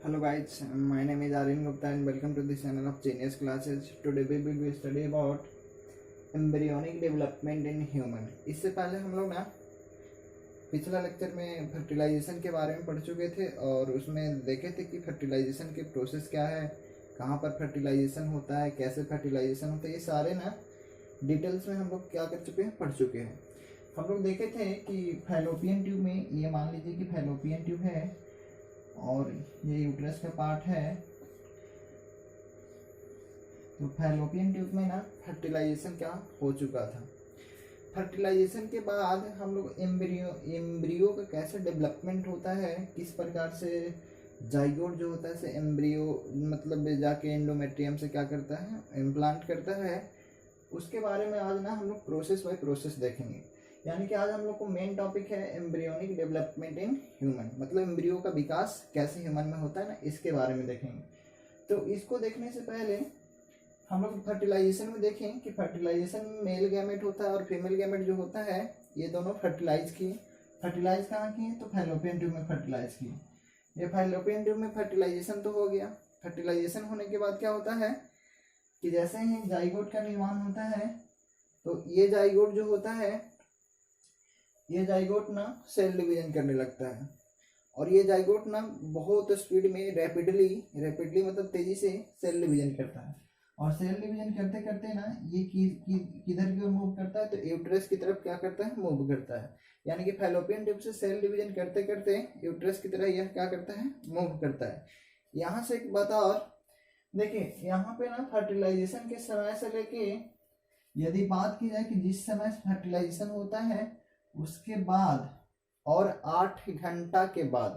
Hello guys, my name is Aryan Gupta and welcome to the channel of Genius Classes. Today we will be study about embryonic development in human. इससे पहले हम लोग ना पिछला lecture में fertilisation के बारे में पढ़ चुके थे और उसमें देखे थे कि फर्टिलाइजेशन के प्रोसेस क्या है, कहाँ पर फर्टिलाइजेशन होता है, कैसे फर्टिलाइजेशन होता है, ये सारे ना डिटेल्स में हम लोग क्या कर चुके हैं, पढ़ चुके हैं। हम लोग देखे थे कि फैलोपियन ट्यूब में, ये मान लीजिए कि फैलोपियन ट्यूब है और ये यूट्रस का पार्ट है। तो फैलोपियन ट्यूब में ना फर्टिलाइजेशन क्या हो चुका था। फर्टिलाइजेशन के बाद हम लोग एम्ब्रियो का कैसे डेवलपमेंट होता है, किस प्रकार से जाइगोट जो होता है से एम्ब्रियो मतलब जाके एंडोमेट्रियम से क्या करता है, इम्प्लांट करता है, उसके बारे में आज ना हम लोग प्रोसेस बाय प्रोसेस देखेंगे। यानी कि आज हम लोग को मेन टॉपिक है एम्ब्रियोनिक डेवलपमेंट इन ह्यूमन, मतलब एम्ब्रियो का विकास कैसे ह्यूमन में होता है ना, इसके बारे में देखेंगे। तो इसको देखने से पहले हम लोग फर्टिलाइजेशन में देखें कि फर्टिलाइजेशन में मेल गैमेट होता है और फीमेल गैमेट जो होता है, ये दोनों फर्टिलाइज कहाँ किए, तो फैलोपियन ट्यूब में फर्टिलाइज किए। ये फैलोपियन ट्यूब में फर्टिलाइजेशन तो हो गया। फर्टिलाइजेशन होने के बाद क्या होता है कि जैसे ही जाइगोट का निर्माण होता है, तो ये जाइगोट जो होता है, ये जाइगोट ना सेल डिवीजन करने लगता है और ये जाइगोट ना बहुत स्पीड में रैपिडली मतलब तेजी से सेल डिवीजन करता है। और सेल डिवीजन करते करते ना ये किधर की ओर मूव करता है, तो यूट्रस की तरफ क्या करता है, मूव करता है। यानी कि फैलोपियन ट्यूब से सेल डिवीजन करते करते यूट्रस की तरह यह क्या करता है, मूव करता है। यहाँ से एक बात और देखिए, यहाँ पे ना फर्टिलाइजेशन के समय से लेके यदि बात की जाए कि जिस समय फर्टिलाइजेशन होता है उसके बाद और 8 घंटा के बाद,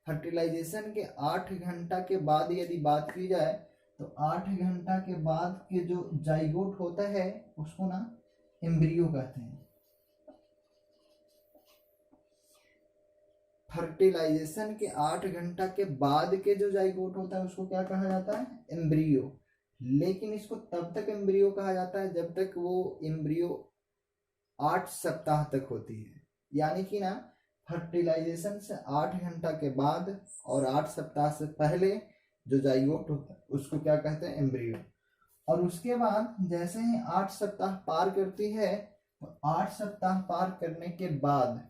फर्टिलाइजेशन के 8 घंटा के बाद यदि बात की जाए, तो 8 घंटा के बाद के जो जाइगोट होता है उसको ना एम्ब्रियो कहते हैं। फर्टिलाइजेशन के 8 घंटा के बाद के जो जाइगोट होता है उसको क्या कहा जाता है, एम्ब्रियो। लेकिन इसको तब तक एम्ब्रियो कहा जाता है जब तक वो एम्ब्रियो 8 सप्ताह तक होती है। यानी कि ना फर्टिलाइजेशन से 8 घंटा के बाद और 8 सप्ताह से पहले जो जाइगोट होता है उसको क्या कहते हैं, एम्ब्रियो। और उसके बाद जैसे ही 8 सप्ताह पार करती है, तो 8 सप्ताह पार करने के बाद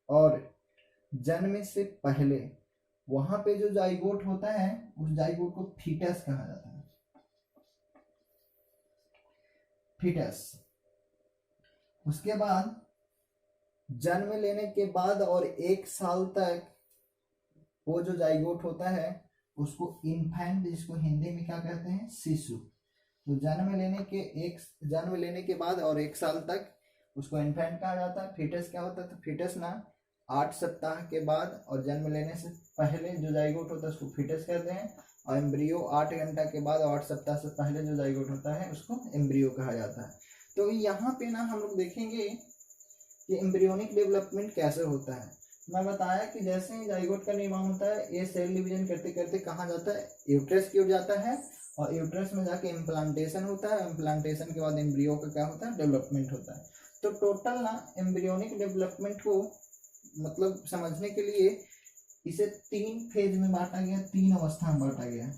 और जन्म से पहले वहां पे जो जाइगोट होता है उस जाइगोट को फीटस कहा जाता है, फीटस। उसके बाद जन्म लेने के बाद और 1 साल तक वो जो जाइगोट होता है उसको इन्फेंट, जिसको हिंदी में क्या कहते हैं, शिशु। तो जन्म लेने के बाद और 1 साल तक उसको इन्फेंट कहा जाता है। फीटस क्या होता है, तो फीटस ना 8 सप्ताह के बाद और जन्म लेने से पहले जो जाइगोट होता है उसको फीटस कहते हैं। और एम्ब्रियो 8 घंटा के बाद और 8 सप्ताह से पहले जो जाइगोट होता है उसको एम्ब्रियो कहा जाता है। तो यहाँ पे ना हम लोग देखेंगे कि एम्ब्रियोनिक डेवलपमेंट कैसे होता है। मैं बताया कि जैसे ही जाइगोट का निर्माण होता है, ये सेल डिवीजन करते करते कहाँ जाता है, यूट्रस की ओर जाता है और यूट्रस में जाके इम्प्लांटेशन होता है। इम्प्लांटेशन के बाद एम्ब्रियो का क्या होता है, डेवलपमेंट होता है। तो टोटल ना एम्ब्रियोनिक डेवलपमेंट को मतलब समझने के लिए इसे 3 फेज में बांटा गया, 3 अवस्था में बांटा गया।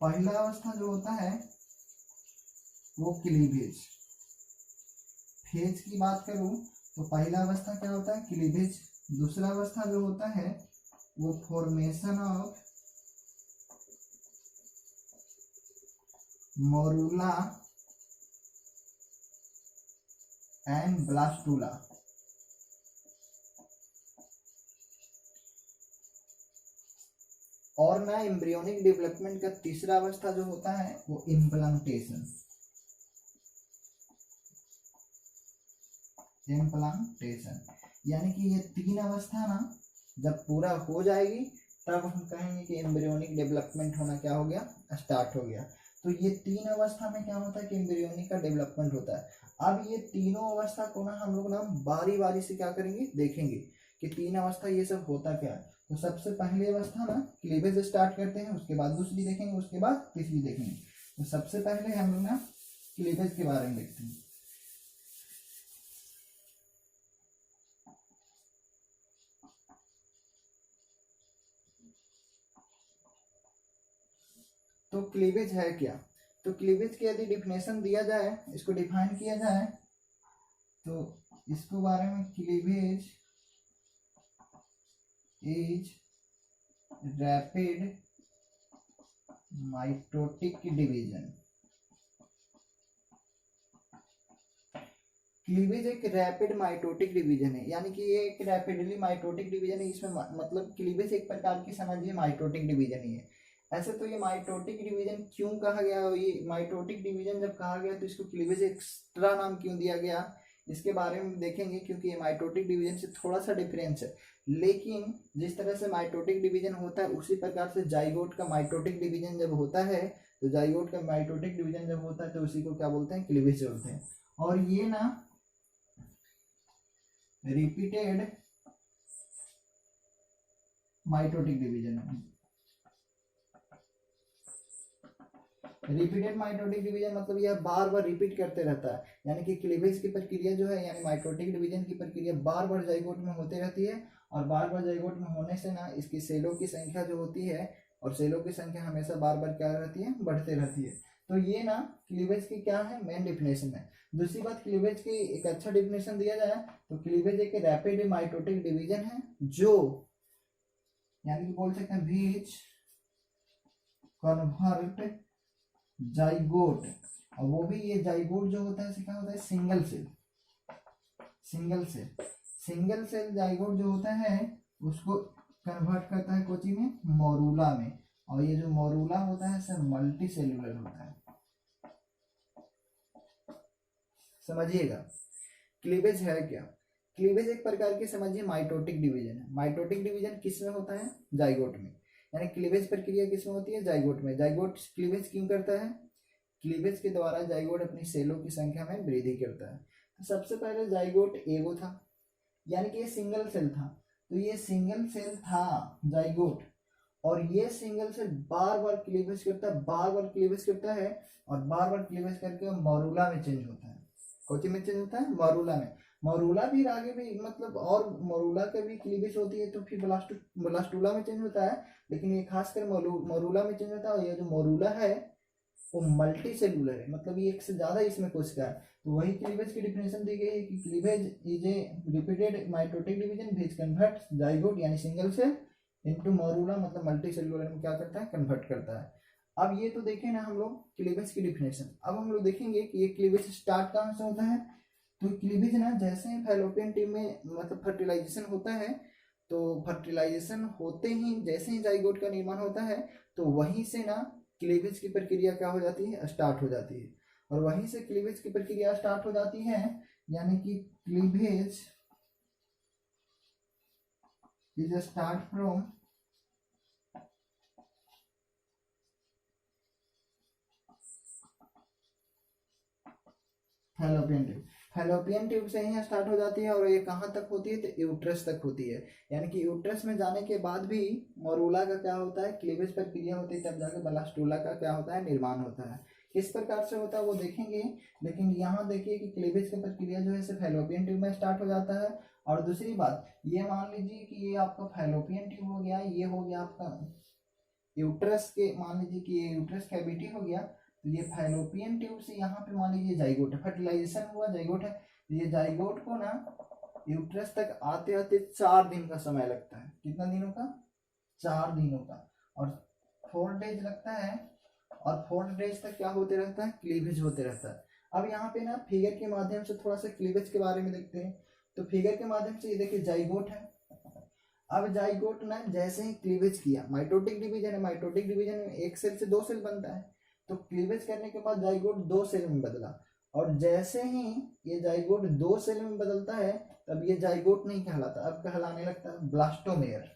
पहला अवस्था जो होता है वो क्लीवेज फेज की बात करूं तो पहला अवस्था क्या होता है, क्लीवेज। दूसरा अवस्था जो होता है वो formation of morula and blastula. और ना एम्ब्रियोनिक डेवलपमेंट का तीसरा अवस्था जो होता है वो इम्प्लांटेशन। यानी कि ये 3 अवस्था ना जब पूरा हो जाएगी तब हम कहेंगे कि एम्ब्रियोनिक डेवलपमेंट होना क्या हो गया, स्टार्ट हो गया। तो ये 3 अवस्था में क्या होता है कि एम्ब्रियोनिक का डेवलपमेंट होता है। अब ये तीनों अवस्था को ना हम लोग ना बारी बारी से क्या करेंगे, देखेंगे कि 3 अवस्था ये सब होता क्या है। तो सबसे पहली अवस्था ना क्लीवेज स्टार्ट करते हैं, उसके बाद दूसरी देखेंगे, उसके बाद तीसरी देखेंगे। तो सबसे पहले हम लोग ना क्लीवेज के बारे में देखते हैं। तो क्लीवेज है क्या? तो क्लीवेज की यदि डिफिनेशन दिया जाए, इसको डिफाइन किया जाए, तो इसको बारे में cleavage is rapid mitotic division. Cleavage एक रैपिड माइटोटिक डिवीजन है, यानी कि ये एक रैपिडली माइटोटिक डिवीजन है। इसमें मतलब क्लीवेज एक प्रकार की समझिए माइटोटिक डिवीजन ही है। ऐसे तो ये माइटोटिक डिवीजन क्यों कहा गया, ये माइटोटिक डिवीजन जब कहा गया तो इसको क्लीवेज एक्स्ट्रा नाम क्यों दिया गया, इसके बारे में देखेंगे, क्योंकि ये माइटोटिक डिवीजन से थोड़ा सा डिफरेंस है। लेकिन जिस तरह से माइटोटिक डिवीजन होता है उसी प्रकार से जाइगोट का माइटोटिक डिवीजन जब होता है, तो जाइगोट का माइटोटिक डिवीजन जब होता है तो उसी को क्या बोलते हैं, क्लीवेज बोलते हैं। और ये ना रिपीटेड माइटोटिक डिवीजन है। रिपीटेड माइटोटिक डिवीजन मतलब यह बार बार रिपीट करते रहता है, यानी कि क्लीवेज की प्रक्रिया जो है, यानी माइटोटिक डिवीजन की प्रक्रिया बार बार जाइगोट में होती रहती है। और बार बार जाइगोट में होने से ना इसकी सेलों की संख्या जो होती है, और सेलों की संख्या हमेशा बार बार क्या रहती है, बढ़ते रहती है। तो ये ना क्लीवेज की क्या है, मेन डिफिनेशन है। दूसरी बात, क्लीवेज की एक अच्छा डिफिनेशन दिया जाए तो क्लीवेज एक रैपिड माइटोटिक डिवीजन है, जो यानी कि बोल सकते हैं व्हिच कन्वर्ट जाइगोट, और वो भी ये जाइगोट जो होता है क्या होता है, single cell. Single cell zygote जो होता है उसको कन्वर्ट करता है कोची में, मोरूला में। और ये जो मोरूला होता है सर मल्टी सेलुलर होता है। समझिएगा क्लीवेज है क्या। क्लीवेज एक प्रकार की समझिए माइटोटिक डिवीजन है। माइटोटिक डिवीजन किस में होता है, जाइगोट में। यानी क्लीवेज प्रक्रिया किस में होती है, जाइगोट में। जाइगोट क्लीवेज क्यों करता है, क्लीवेज के द्वारा जाइगोट अपनी सेलों की संख्या में वृद्धि करता है। तो सबसे पहले जाइगोट एगो था, यानी कि ये सिंगल सेल था। तो ये सिंगल सेल था जाइगोट, और ये सिंगल सेल बार बार क्लीवेज करता है, बार बार क्लीवेज करता है, और बार बार क्लीवेज करके मोरूला में चेंज होता है। कौन में चेंज होता है, मोरूला में। मोरूला भी आगे भी मतलब और मोरूला के भी क्लीवेज होती है, तो फिर ब्लास्टूला में चेंज होता है। लेकिन ये खासकर मोरूला में चेंज होता है। और ये जो मोरूला है वो मल्टी सेलुलर है, मतलब ये एक से ज्यादा इसमें कोशिका है। तो वही क्लीवेज की डिफिनेशन दी गई है कि cleavage is a repeated mitotic division which converts zygote यानी सिंगल सेल इनटू मोरूला, मतलब मल्टी सेलुलर में क्या करता है, कन्वर्ट करता है। अब ये तो देखें ना हम लोग क्लीवेज की डिफिनेशन। अब हम लोग देखेंगे कि ये क्लीवेज स्टार्ट कहाँ से होता है। तो क्लीवेज ना जैसे ही फैलोपियन ट्यूब में मतलब फर्टिलाइजेशन होता है, तो फर्टिलाइजेशन होते ही जैसे ही जाइगोट का निर्माण होता है, तो वहीं से ना क्लीवेज की प्रक्रिया क्या हो जाती है, स्टार्ट हो जाती है। और वहीं से क्लीवेज की प्रक्रिया स्टार्ट हो जाती है, यानी कि cleavage is start from fallopian tube. Fallopian tube से ही स्टार्ट हो जाती है, और ये कहाँ तक होती है, तो यूट्रस तक होती है। यानी कि यूट्रस में जाने के बाद भी मोरूला का क्या होता है, क्लीवेज प्रक्रिया होती है, तब जाके ब्लास्टूला का क्या होता है, निर्माण होता है। किस प्रकार से होता है वो देखेंगे। लेकिन यहाँ देखिए कि क्लीवेज की प्रक्रिया जो है फैलोपियन ट्यूब में स्टार्ट हो जाता है। और दूसरी बात, ये मान लीजिए कि ये आपका फैलोपियन ट्यूब हो गया, ये हो गया आपका यूट्रस के, मान लीजिए कि ये यूट्रस कैविटी हो गया। तो ये फैलोपियन ट्यूब से यहाँ पे मान लीजिए जाइगोट है, फर्टिलाइजेशन हुआ, जाइगोट है। तो ये जाइगोट को ना यूट्रस तक आते आते 4 दिन का समय लगता है। कितना दिनों का, 4 दिनों का। और 4 डेज लगता है, और 4 डेज तक क्या होते रहता है, क्लीवेज होते रहता है। अब यहाँ पे ना फिगर के माध्यम से थोड़ा सा क्लीवेज के बारे में देखते हैं। तो फिगर के माध्यम से ये देखिए जाइगोट है। अब जाइगोट ना जैसे ही क्लीवेज किया, माइटोटिक डिवीजन है, माइटोटिक डिवीजन में एक सेल से 2 सेल बनता है। तो क्लीवेज करने के बाद जाइगोट 2 सेल में बदला, और जैसे ही ये जाइगोट 2 सेल में बदलता है, तब ये जाइगोट नहीं कहलाता, अब कहलाने लगता है ब्लास्टोमेयर।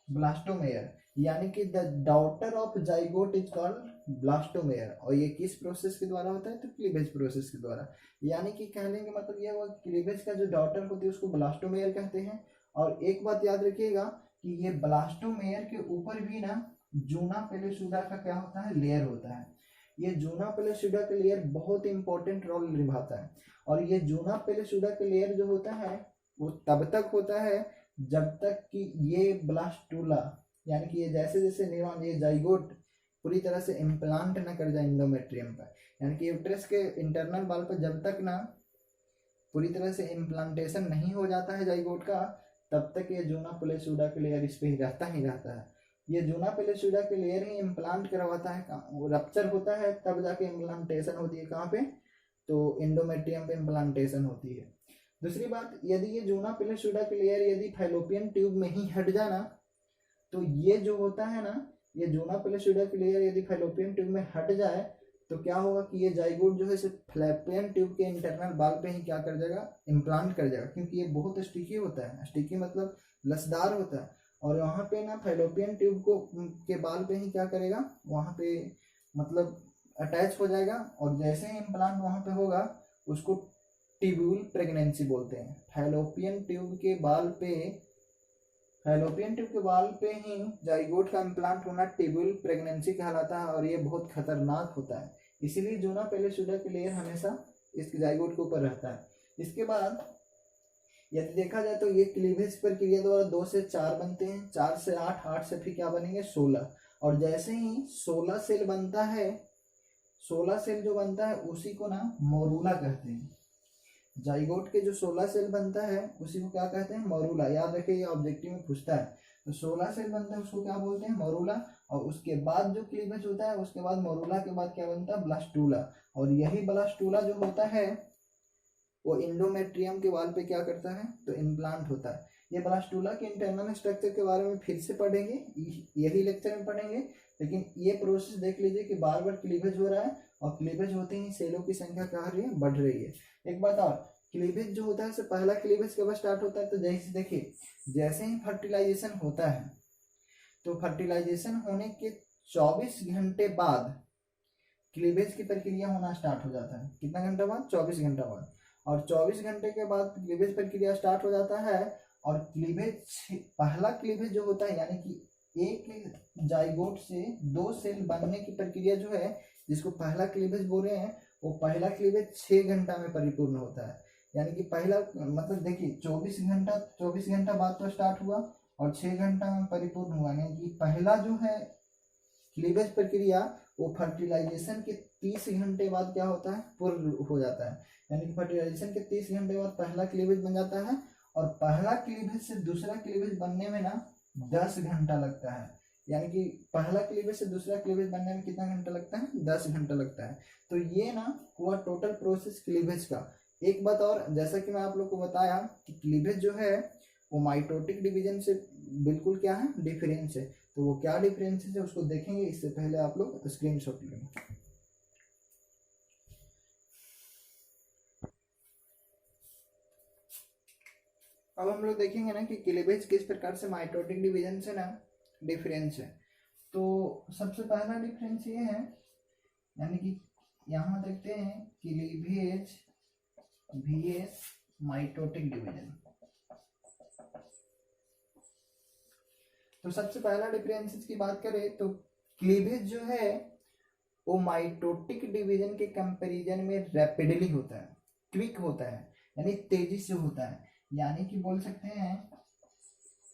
ब्लास्टोमेयर यानी कि the daughter of zygote is called blastomere. और ये किस प्रोसेस के द्वारा होता है, तो क्लीवेज प्रोसेस के द्वारा। यानी कि कहने का मतलब ये हुआ, क्लीवेज का जो डॉटर होती है उसको ब्लास्टोमेयर कहते हैं। और एक बात याद रखिएगा कि ये ब्लास्टोमेयर के ऊपर भी ना जूना पेलिसुडा का क्या होता है, लेयर होता है। ये जूना पेलिसुडा का लेयर बहुत इंपॉर्टेंट रोल निभाता है। और ये जूना पेलिसुडा का लेयर जो होता है वो तब तक होता है जब तक कि ये ब्लास्टूला, यानी कि ये जैसे जैसे निर्माण, ये जाइगोट पूरी तरह से इम्प्लांट ना कर जाए एंडोमेट्रियम पर, यानी कि यूट्रस के इंटरनल वॉल पर जब तक ना पूरी तरह से इम्प्लांटेशन नहीं हो जाता है जाइगोट का, तब तक ये जूना पेलेसुडा के लेयर इस पे ही रहता है। ये जूना पेलेसुडा के लेयर ही इम्प्लांट करवाता है, रप्चर होता है तब जाके इम्प्लांटेशन होती है कहाँ पे, तो एंडोमेट्रियम पे इम्प्लांटेशन होती है। दूसरी बात, यदि ये जूना पेलेसुडा के लेयर यदि फैलोपियन ट्यूब में ही हट जाना, तो ये जो होता है ना, ये जूना पेलेसुडा के लेयर यदि फैलोपियन ट्यूब में हट जाए तो क्या होगा कि ये जाइगोट जो है सिर्फ फैलोपियन ट्यूब के इंटरनल बाल पे ही क्या कर जाएगा, इम्प्लांट कर जाएगा, क्योंकि ये बहुत स्टिकी होता है, स्टिकी मतलब लसदार होता है, और वहाँ पे ना फैलोपियन ट्यूब को के बाल पे ही क्या करेगा, वहाँ पे मतलब अटैच हो जाएगा, और जैसे ही इम्प्लांट वहाँ पे होगा उसको ट्यूब्यूल प्रेगनेंसी बोलते हैं। फैलोपियन ट्यूब के बाल पे ही जाइगोट का इम्प्लांट होना ट्यूब्यूल प्रेगनेंसी कहलाता है, और ये बहुत खतरनाक होता है, इसीलिए जूना पेलेसुडा के लेयर हमेशा इस जाइगोट के ऊपर रहता है। इसके बाद यदि देखा जाए तो ये क्लीवेज प्रक्रिया द्वारा 2 से 4 बनते हैं, 4 से 8, 8 से फिर क्या बनेंगे 16, और जैसे ही 16 सेल बनता है, 16 सेल जो बनता है उसी को ना मोरूला कहते हैं। जाइगोट के जो 16 सेल बनता है उसी को क्या कहते हैं, मोरूला। याद रखिए, ये ऑब्जेक्टिव में पूछता है, तो 16 सेल बनता है उसको क्या बोलते हैं, मोरूला। और उसके बाद जो क्लीवेज होता है, उसके बाद मोरूला के बाद क्या बनता है, ब्लास्टूला, और यही ब्लास्टूला जो होता है वो इंडोमेट्रियम के वाल पे क्या करता है, तो इम्प्लांट होता है। ये ब्लास्टूला के इंटरनल स्ट्रक्चर के बारे में फिर से पढ़ेंगे, यही लेक्चर में पढ़ेंगे, लेकिन ये प्रोसेस देख लीजिए कि बार बार क्लीवेज हो रहा है, और क्लीवेज होते ही सेलों की संख्या क्या हो रही है, बढ़ रही है। एक बात और, क्लीवेज जो होता है पहला क्लीवेज कब स्टार्ट होता है, तो जैसे देखिए, जैसे ही फर्टिलाइजेशन होता है, तो फर्टिलाइजेशन होने के 24 घंटे बाद क्लीवेज की प्रक्रिया होना स्टार्ट हो जाता है। कितना घंटा बाद, 24 घंटा बाद, और 24 घंटे के बाद क्लीवेज प्रक्रिया स्टार्ट हो जाता है। और क्लीवेज, पहला क्लीवेज जो होता है, यानी कि एक जाइगोट से 2 सेल बनने की प्रक्रिया जो है, जिसको पहला क्लीवेज बोल रहे हैं, वो पहला क्लीवेज 6 घंटा में परिपूर्ण होता है। यानी कि पहला मतलब देखिए 24 घंटा बाद तो स्टार्ट हुआ, और 6 घंटा में परिपूर्ण हुआ, यानी कि पहला जो है क्लीवेज प्रक्रिया वो फर्टिलाइजेशन के 30 घंटे बाद क्या होता है, पूर्ण हो जाता है। यानी कि फर्टिलाइजेशन के 30 घंटे बाद पहला क्लीवेज बन जाता है, और पहला क्लीवेज से दूसरा क्लीवेज बनने में ना 10 घंटा लगता है। यानी कि पहला क्लीवेज से दूसरा क्लीवेज बनने में कितना घंटा लगता है, 10 घंटा लगता है। तो ये ना हुआ टोटल प्रोसेस क्लीवेज का। एक बात और, जैसा कि मैं आप लोग को बताया कि क्लीवेज जो है वो माइटोटिक डिवीजन से बिल्कुल क्या है, डिफरेंस है। तो वो क्या डिफरेंस है उसको देखेंगे, इससे पहले आप लोग स्क्रीनशॉट लेंगे। अब हम लोग देखेंगे ना कि क्लीवेज किस प्रकार से माइटोटिक डिवीजन से ना डिफरेंस है। तो सबसे पहला डिफरेंस ये है, यानी कि यहाँ देखते हैं क्लीवेज vs माइटोटिक डिवीजन। तो सबसे पहला डिफरेंसेस की बात करें तो क्लीवेज जो है वो माइटोटिक डिवीजन के कंपैरिजन में रैपिडली होता है, क्विक होता है, यानी तेजी से होता है। यानी कि बोल सकते हैं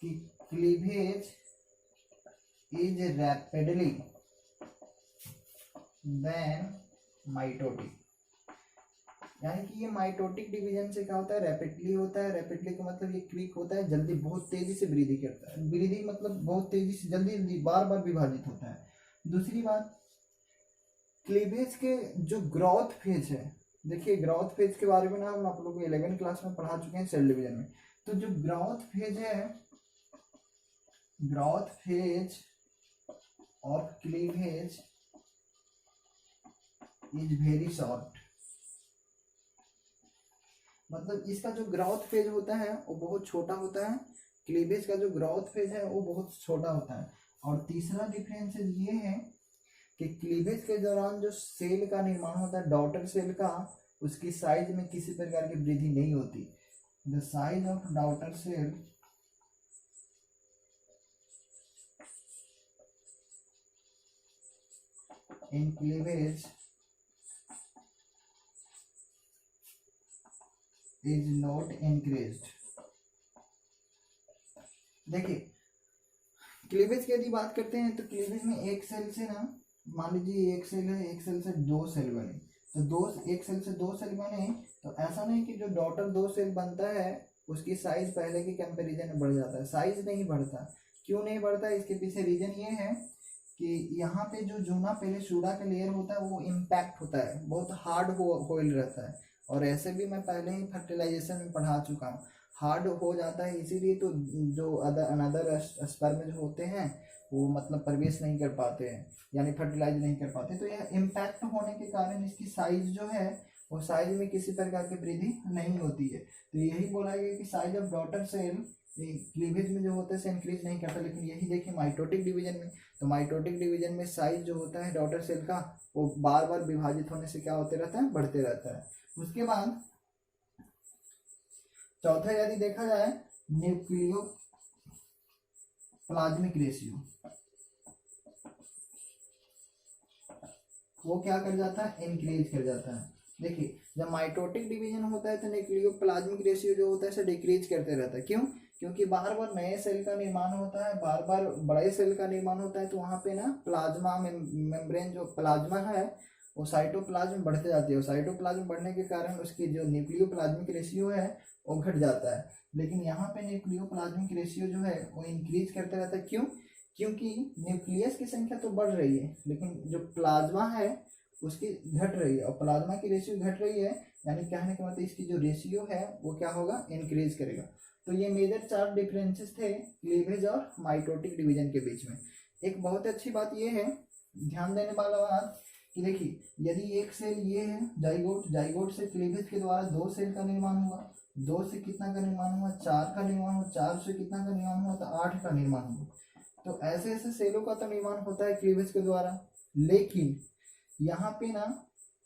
कि cleavage is rapidly then mitotic. यानी कि ये माइटोटिक डिवीजन से क्या होता है, रैपिडली होता है। रैपिडली का मतलब ये क्विक होता है, जल्दी, बहुत तेजी से वृद्धि करता है। वृद्धि मतलब बहुत तेजी से, जल्दी जल्दी, बार बार विभाजित होता है। दूसरी बात, क्लीवेज के जो ग्रोथ फेज है, देखिए ग्रोथ फेज के बारे में ना हम आप लोग को 11 क्लास में पढ़ा चुके हैं सेल डिवीजन में। तो जो ग्रोथ फेज है, growth phase of cleavage is very short. मतलब इसका जो ग्रोथ फेज होता है वो बहुत छोटा होता है, क्लीवेज का जो ग्रोथ फेज है वो बहुत छोटा होता है। और तीसरा डिफरेंस ये है कि क्लीवेज के दौरान जो सेल का निर्माण होता है, डॉटर सेल का, उसकी साइज में किसी प्रकार की वृद्धि नहीं होती। The size of daughter cell in cleavage is not increased. देखिए क्लीवेज की यदि बात करते हैं तो क्लीवेज में एक सेल से ना मान लीजिए एक सेल है, एक सेल से दो सेल बने, तो दो, एक सेल से दो सेल बने, तो ऐसा नहीं कि जो डॉटर दो सेल बनता है उसकी साइज पहले के कंपैरिजन में बढ़ जाता है, साइज नहीं बढ़ता। क्यों नहीं बढ़ता, इसके पीछे रीजन ये है कि यहाँ पे जो जूना पहले सूडा का लेयर होता है वो इम्पैक्ट होता है, बहुत हार्ड होइल रहता है, और ऐसे भी मैं पहले ही फर्टिलाइजेशन में पढ़ा चुका हूँ, हार्ड हो जाता है, इसीलिए तो जो अनदर स्पर्म जो होते हैं वो मतलब प्रवेश नहीं कर पाते हैं, यानी फर्टिलाइज नहीं कर पाते। तो यह इम्पैक्ट होने के कारण इसकी साइज जो है वो साइज में किसी प्रकार की वृद्धि नहीं होती है। तो यही बोला गया कि size of daughter cell cleavage में जो होता है इंक्रीज नहीं करता। लेकिन यही देखिए माइटोटिक डिवीजन में, तो माइटोटिक डिवीजन में साइज जो होता है डॉटर सेल का वो बार बार विभाजित होने से क्या होते रहता है, बढ़ते रहता है। उसके बाद चौथा यदि देखा जाए न्यूक्लियो प्लाज्मिक रेशियो, वो क्या कर जाता है, इंक्रीज कर जाता है। देखिए जब माइटोटिक डिवीजन होता है तो न्यूक्लियो प्लाज्मिक रेशियो जो होता है इसे डिक्रीज करते रहता है। क्यों, क्योंकि बार बार नए सेल का निर्माण होता है, बार बार बड़े सेल का निर्माण होता है, तो वहाँ पे ना प्लाज्मा मेम्ब्रेन जो प्लाज्मा है वो साइटोप्लाज्म बढ़ते जाती है, और साइटोप्लाज्म बढ़ने के कारण उसकी जो न्यूक्लियो प्लाज्मिक रेशियो है वो घट जाता है। लेकिन यहाँ पे न्यूक्लियो प्लाज्मिक रेशियो जो है वो इंक्रीज करते रहता है। क्यों, क्योंकि न्यूक्लियस की संख्या तो बढ़ रही है लेकिन जो प्लाज्मा है उसकी घट रही है, और प्लाज्मा की रेशियो घट रही है, यानी कहने का मतलब इसकी जो रेशियो है वो क्या होगा, इंक्रीज करेगा। तो ये मेजर 4 डिफरेंसेस थे क्लीवेज और माइटोटिक डिवीजन के बीच में। एक बहुत अच्छी बात ये है, ध्यान देने वाला बात, कि देखिए यदि एक सेल ये है जाइगोट, जाइगोट से क्लीवेज के द्वारा 2 सेल का निर्माण हुआ, 2 से कितना का निर्माण हुआ, 4 का निर्माण हुआ, 4 से कितना का निर्माण हुआ, तो 8 का निर्माण हुआ। तो ऐसे ऐसे सेलों का तो निर्माण होता है क्लीवेज के द्वारा। लेकिन यहाँ पे ना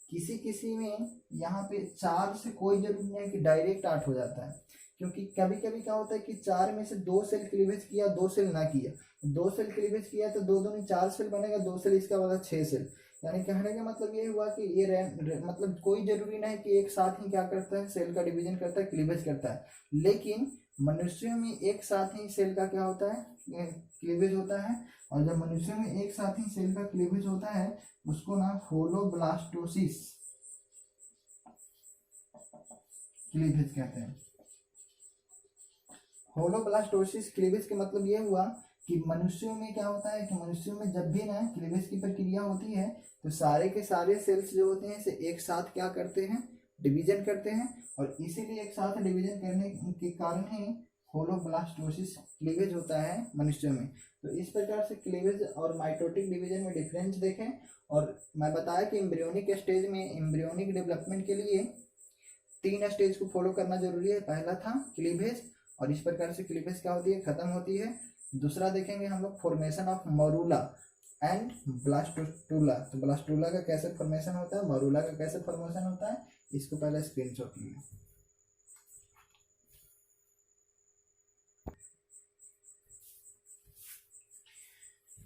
किसी किसी में यहाँ पे 4 से कोई जरूरी नहीं है कि डायरेक्ट 8 हो जाता है, क्योंकि कभी कभी क्या होता है कि 4 में से 2 सेल क्लीवेज किया, 2 सेल ना किया, 2 सेल क्लीवेज किया तो 2 दूनी 4 सेल बनेगा, 2 सेल इसका बना 6 सेल। यानी कहने का मतलब ये हुआ कि ये मतलब कोई जरूरी नहीं कि एक साथ ही क्या करता है, सेल का डिवीजन करता है, क्लीवेज करता है। लेकिन मनुष्यों में एक साथ ही सेल का क्या होता है, क्लीवेज होता है। और जब मनुष्यों में एक साथ ही सेल का क्लीवेज होता है उसको ना होलोब्लास्टोसिस क्लीवेज कहते हैं। होलोब्लास्टोसिस क्लीवेज का मतलब ये हुआ कि मनुष्यों में क्या होता है कि मनुष्यों में जब भी ना क्लीवेज की प्रक्रिया होती है तो सारे के सारे सेल्स जो होते हैं इसे एक साथ क्या करते हैं, डिवीजन करते हैं, और इसीलिए एक साथ डिवीजन करने के कारण ही होलोब्लास्टोसिस क्लीवेज होता है मनुष्यों में। तो इस प्रकार से क्लीवेज और माइटोटिक डिवीजन में डिफरेंस देखें। और मैं बताया कि एम्ब्रियोनिक स्टेज में, एम्ब्रियोनिक डेवलपमेंट के लिए 3 स्टेज को फॉलो करना जरूरी है। पहला था क्लीवेज, और इस प्रकार से क्लीवेज क्या होती है, खत्म होती है। दूसरा देखेंगे हम लोग फॉर्मेशन ऑफ मरूला एंड ब्लास्टूला। तो ब्लास्टूला का कैसे फॉर्मेशन होता है, मरूला का कैसे फॉर्मेशन होता है, इसको पहले स्क्रीनशॉट लीजिए।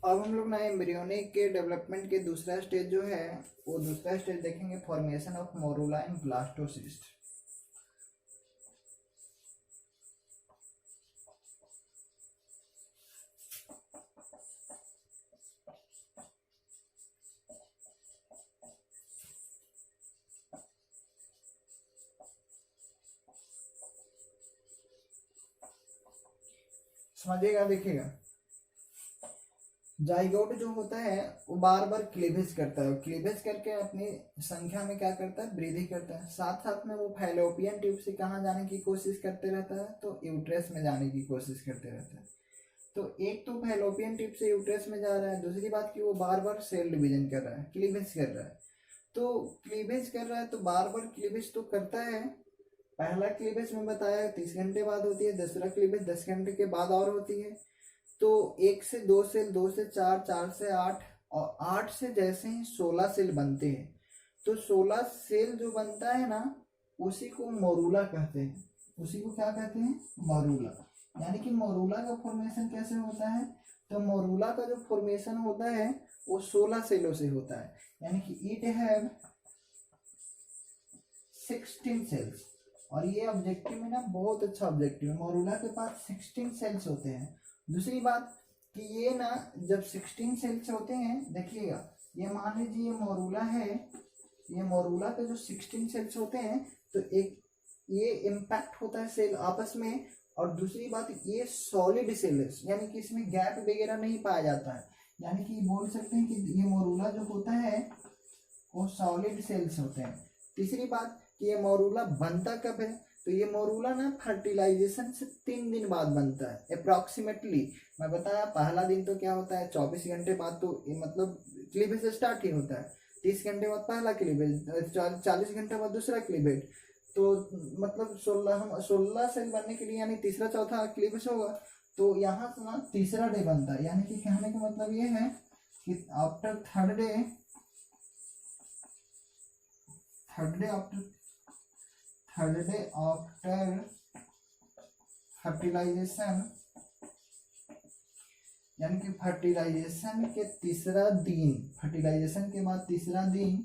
अब हम लोग ना एम्ब्रियोनिक के डेवलपमेंट के दूसरा स्टेज जो है वो दूसरा स्टेज देखेंगे, फॉर्मेशन ऑफ मरूला एंड ब्लास्टोसिस्ट। समझिएगा, देखिएगा जाइगोट जो होता है वो बार बार क्लीवेज करता है, क्लीवेज करके अपनी संख्या में क्या करता है, वृद्धि करता है। साथ साथ में वो फैलोपियन ट्यूब से कहाँ जाने की कोशिश करते रहता है, तो यूट्रस में जाने की कोशिश करते रहता है। तो एक तो फैलोपियन ट्यूब से यूट्रस में जा रहा है, दूसरी बात कि वो बार बार सेल डिवीजन कर रहा है, क्लीवेज कर रहा है। तो क्लीवेज कर रहा है तो बार बार क्लीवेज तो करता है। पहला क्लीवेज में बताया 30 घंटे बाद होती है, दूसरा क्लीवेज 10 घंटे के बाद और होती है। तो 1 से 2 सेल, 2 से 4, 4 से 8, और 8 से जैसे ही 16 सेल बनते हैं, तो 16 सेल जो बनता है ना उसी को मोरूला कहते हैं। उसी को क्या कहते हैं, मोरूला। यानी कि मोरूला का फॉर्मेशन कैसे होता है, तो मोरूला का जो फॉर्मेशन होता है वो 16 सेलों से होता है। यानी कि इट हैव 16 सेल्स। और ये ऑब्जेक्टिव में ना बहुत अच्छा ऑब्जेक्टिव है, मोरूला के पास 16 सेल्स होते हैं। दूसरी बात कि ये ना जब 16 सेल्स होते हैं, देखिएगा ये मान लीजिए ये मोरूला है, ये मोरूला के जो 16 सेल्स होते हैं, तो एक ये इम्पैक्ट होता है सेल आपस में, और दूसरी बात ये सॉलिड सेल है, यानी कि इसमें गैप वगैरह नहीं पाया जाता है, यानी कि बोल सकते हैं कि ये मोरूला जो होता है वो सॉलिड सेल्स होते हैं। तीसरी बात कि ये मोरूला बनता कब है, तो ये मोरूला ना फर्टिलाइजेशन से 3 दिन बाद बनता है अप्रॉक्सीमेटली। मैं बताया पहला दिन तो क्या होता है 24 घंटे बाद, तो मतलब क्लीवेज स्टार्ट ही होता है, 30 घंटे बाद पहला क्लीवेज, 40 घंटे बाद दूसरा क्लीवेज, तो मतलब 16 सेल बनने के लिए यानी तीसरा चौथा क्लीवेज होगा, तो यहाँ से ना तीसरा डे बनता है, यानी कि कहने का मतलब ये है कि after third day after fertilization, यानी कि फर्टिलाइजेशन के तीसरा दिन, फर्टिलाइजेशन के बाद तीसरा दिन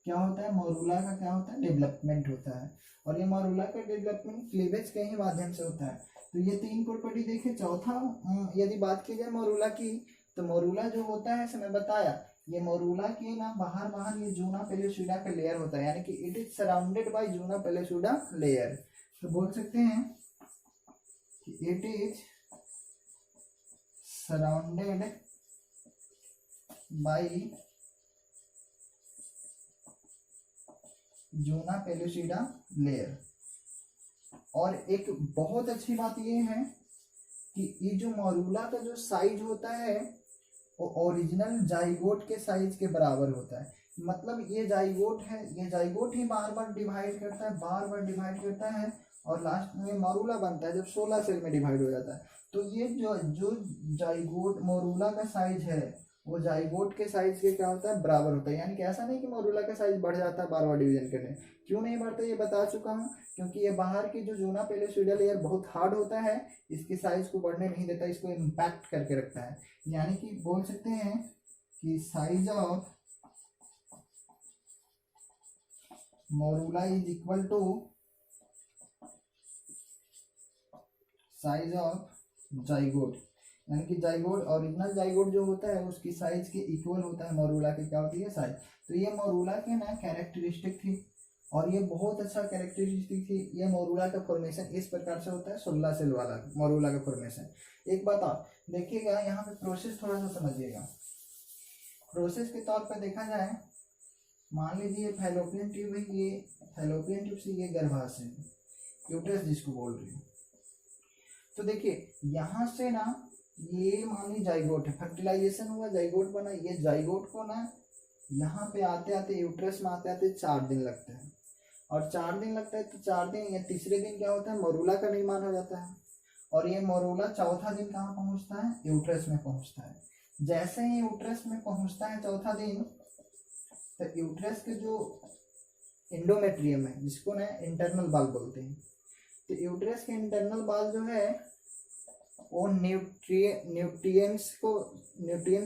क्या होता है, मोरूला का क्या होता है, डेवलपमेंट होता है। और ये मोरूला का डेवलपमेंट क्लीवेज के ही माध्यम से होता है। तो ये 3 प्रॉपर्टी देखे। चौथा यदि बात की जाए मोरूला की, तो मोरूला जो होता है मैं बताया, ये मोरूला के ना बाहर ये जूना पेलियोसिडा का लेयर होता है, यानी कि it is surrounded by zona pellucida layer. तो बोल सकते हैं कि it is surrounded by zona pellucida layer. और एक बहुत अच्छी बात ये है कि ये जो मोरूला का जो साइज होता है वो ओरिजिनल जाइगोट के साइज के बराबर होता है। मतलब ये जाइगोट है, ये जाइगोट ही बार बार डिवाइड करता है और लास्ट में मोरूला बनता है जब 16 सेल में डिवाइड हो जाता है। तो ये जो जाइगोट मोरूला का साइज है वो जाइगोट के साइज के क्या होता है, बराबर होता है। यानी कि ऐसा नहीं कि मोरूला का साइज बढ़ जाता है बार बार डिवीजन करने। क्यों नहीं बढ़ता ये बता चुका हूँ, क्योंकि ये बाहर की जो जूना पेलियोसिडा लेयर बहुत हार्ड होता है, इसकी साइज को बढ़ने नहीं देता, इसको इम्पैक्ट करके रखता है। यानी कि बोल सकते हैं कि size of morula is equal to size of zygote, यानी कि जाइगोट ओरिजिनल जाइगोट जो होता है उसकी साइज के इक्वल होता है मोरूला की क्या होती है, साइज। तो ये मोरूला के ना कैरेक्टरिस्टिक थी और ये बहुत अच्छा कैरेक्टरिस्टिक थी। ये मोरूला का फॉर्मेशन इस प्रकार से होता है, 16 सेल वाला मोरूला का फॉर्मेशन। एक बात और देखिएगा, यहाँ पे प्रोसेस थोड़ा सा समझिएगा। प्रोसेस के तौर पर देखा जाए, मान लीजिए फैलोपियन ट्यूब है, ये फैलोपियन ट्यूब से ये गर्भाशय यूट्रस जिसको बोल रही हूँ। तो देखिए यहाँ से ना ये मान लीजिए जाइगोट है, फर्टिलाइजेशन हुआ, जाइगोट बना, ये जाइगोट को ना यहाँ पे आते आते यूट्रस में आते आते 4 दिन लगते हैं, और 4 दिन लगता है तो 4 दिन या तीसरे दिन क्या होता है, मोरूला का निर्माण हो जाता है। और ये मोरूला चौथा दिन कहाँ पहुँचता है, यूट्रस में पहुँचता है। जैसे ही यूट्रस में पहुँचता है चौथा दिन, तो यूट्रस के जो एंडोमेट्रियम है जिसको ना इंटरनल बाल बोलते हैं, तो यूट्रस के इंटरनल बाल जो है वो न्यूट्रिएंट्स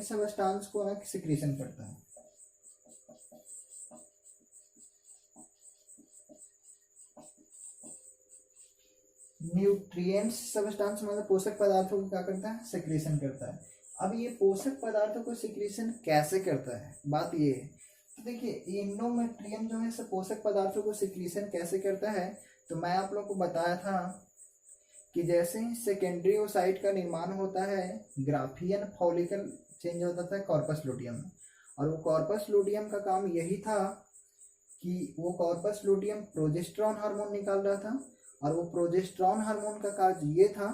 सब्सटेंस को ना सिक्रीशन करता है। न्यूट्रिएंट्स सब्सटेंस मतलब पोषक पदार्थों को क्या करता है, सिक्रीशन करता है। अब ये पोषक पदार्थों को सिक्रीशन कैसे करता है, बात ये है। तो देखिए एंडोमेट्रियम जो है पोषक पदार्थों को सिक्रीशन कैसे करता है, तो मैं आप लोग को बताया था कि जैसे ही सेकेंडरी ओसाइट का निर्माण होता है, ग्राफियन फॉलिकल चेंज होता था कॉर्पस लुटियम में, और वो कॉर्पस लुटियम का काम यही था कि वो कॉर्पस लुटियम प्रोजेस्टेरॉन हार्मोन निकाल रहा था, और वो प्रोजेस्टेरॉन हार्मोन का कार्य ये था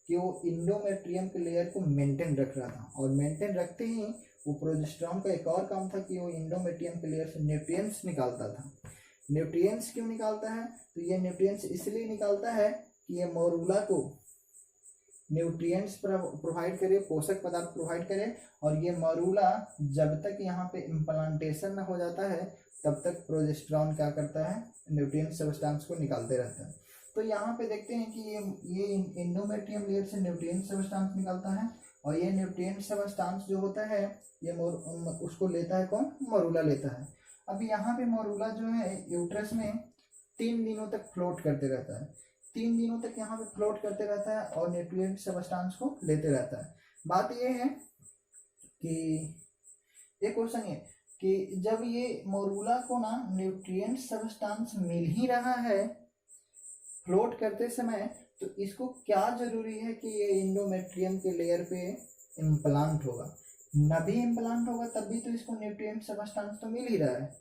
कि वो इंडोमेट्रियम के लेयर को मेंटेन रख रहा था, और मेंटेन रखते ही वो प्रोजेस्टेरॉन का एक और काम था कि वो इंडोमेट्रियम के लेयर से न्यूट्रिएंट्स निकालता था। न्यूट्रिएंट्स क्यों निकालता है, तो ये न्यूट्रिएंट्स इसलिए निकालता है कि ये मोरूला को न्यूट्रिएंट्स प्रोवाइड करे, पोषक पदार्थ प्रोवाइड करे, और ये मोरूला जब तक यहाँ पे इम्प्लांटेशन न हो जाता है तब तक प्रोजेस्टेरॉन क्या करता है, न्यूट्रिएंट सब्सटेंस को निकालते रहता है। तो यहाँ पे देखते हैं कि ये इंडोमेट्रियम लेयर से न्यूट्रिएंट सब्सटेंस निकलता है, और ये न्यूट्रिएंट सब्सटेंस जो होता है ये उसको लेता है कौन, मोरूला लेता है। अब यहाँ पे मोरूला जो है यूट्रस में 3 दिनों तक फ्लोट करते रहता है, 3 दिनों तक यहाँ पे फ्लोट करते रहता है और न्यूट्रिएंट सब्सटेंस को लेते रहता है। बात ये है कि एक क्वेश्चन ये कि जब ये मोरूला को ना न्यूट्रिएंट सब्सटेंस मिल ही रहा है फ्लोट करते समय, तो इसको क्या जरूरी है कि ये इंडोमेट्रियम के लेयर पे इम्प्लांट होगा। न भी इम्प्लांट होगा तब भी तो इसको न्यूट्रिएंट सब्सटेंस तो मिल ही रहा है,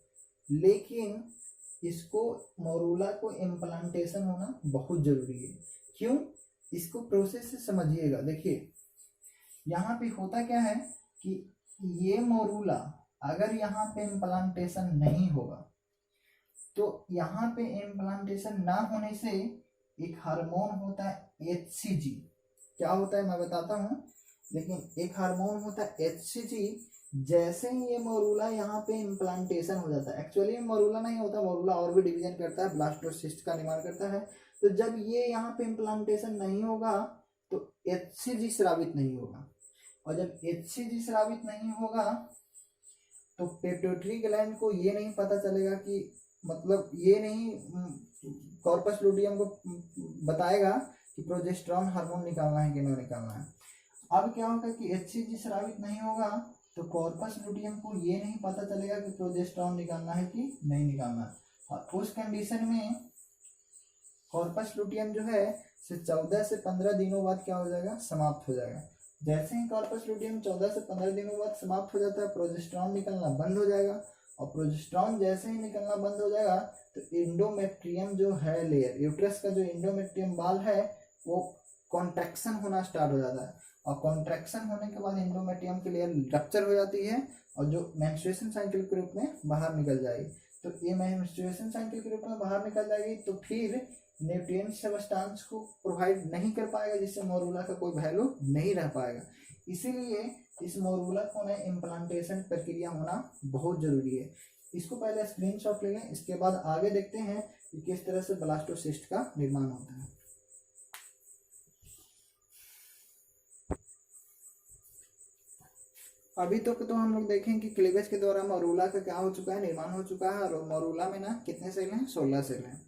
लेकिन इसको मोरूला को इम्प्लांटेशन होना बहुत जरूरी है। क्यों? इसको प्रोसेस से समझिएगा। देखिए यहाँ पे होता क्या है कि ये मोरूला अगर यहाँ पे इम्प्लांटेशन नहीं होगा तो यहाँ पे इम्प्लांटेशन ना होने से एक हार्मोन होता है HCG। क्या होता है मैं बताता हूँ, लेकिन एक हार्मोन होता है HCG। जैसे ही ये मोरूला यहाँ पे इम्प्लांटेशन हो जाता है, एक्चुअली मोरूला नहीं होता, मोरूला और भी डिवीजन करता है, ब्लास्टोसिस्ट का निर्माण करता है। तो जब ये यहाँ पे इम्प्लांटेशन नहीं होगा तो HCG स्रावित नहीं होगा, और जब HCG स्रावित नहीं होगा तो पिट्यूटरी ग्लैंड को ये नहीं पता चलेगा कि मतलब ये नहीं कॉर्पस लुटियम को बताएगा कि प्रोजेस्टेरॉन हार्मोन निकालना है कि नहीं निकालना है। अब क्या होगा कि HCG स्रावित नहीं होगा तो कॉर्पस लुटियम को ये नहीं पता चलेगा कि प्रोजेस्टेरॉन निकालना है कि नहीं निकालना है, और उस कंडीशन में कॉर्पस लुटियम जो है 14 से 15 दिनों बाद क्या हो जाएगा, समाप्त हो जाएगा। जैसे ही कॉर्पस लुटियम 14 से 15 दिनों बाद समाप्त हो जाता है, प्रोजेस्टेरॉन निकलना बंद हो जाएगा, और प्रोजेस्टेरॉन जैसे ही निकलना बंद हो जाएगा तो इंडोमेट्रियम जो है लेयर, यूट्रस का जो इंडोमेट्रियम बाल है वो कॉन्ट्रैक्शन होना स्टार्ट हो जाता है, और कॉन्ट्रैक्शन होने के बाद इंडोमेट्रियम की लेयर रप्चर हो जाती है और जो मेंस्ट्रुएशन साइकिल के रूप में बाहर निकल जाएगी। तो ये मेंस्ट्रुएशन साइकिल के रूप में बाहर निकल जाएगी तो फिर न्यूट्रिएंट सब्सटेंस को प्रोवाइड नहीं कर पाएगा, जिससे मोरूला का कोई वैल्यू नहीं रह पाएगा। इसीलिए इस मोरूला को ना इम्प्लांटेशन प्रक्रिया होना बहुत जरूरी है। इसको पहले स्क्रीनशॉट ले लें, इसके बाद आगे देखते हैं कि किस तरह से ब्लास्टोसिस्ट का निर्माण होता है। अभी तक तो हम लोग देखें कि क्लीवेज के द्वारा मोरूला का क्या हो चुका है, निर्माण हो चुका है। और मोरूला में ना कितने सेल हैं, 16 सेल हैं।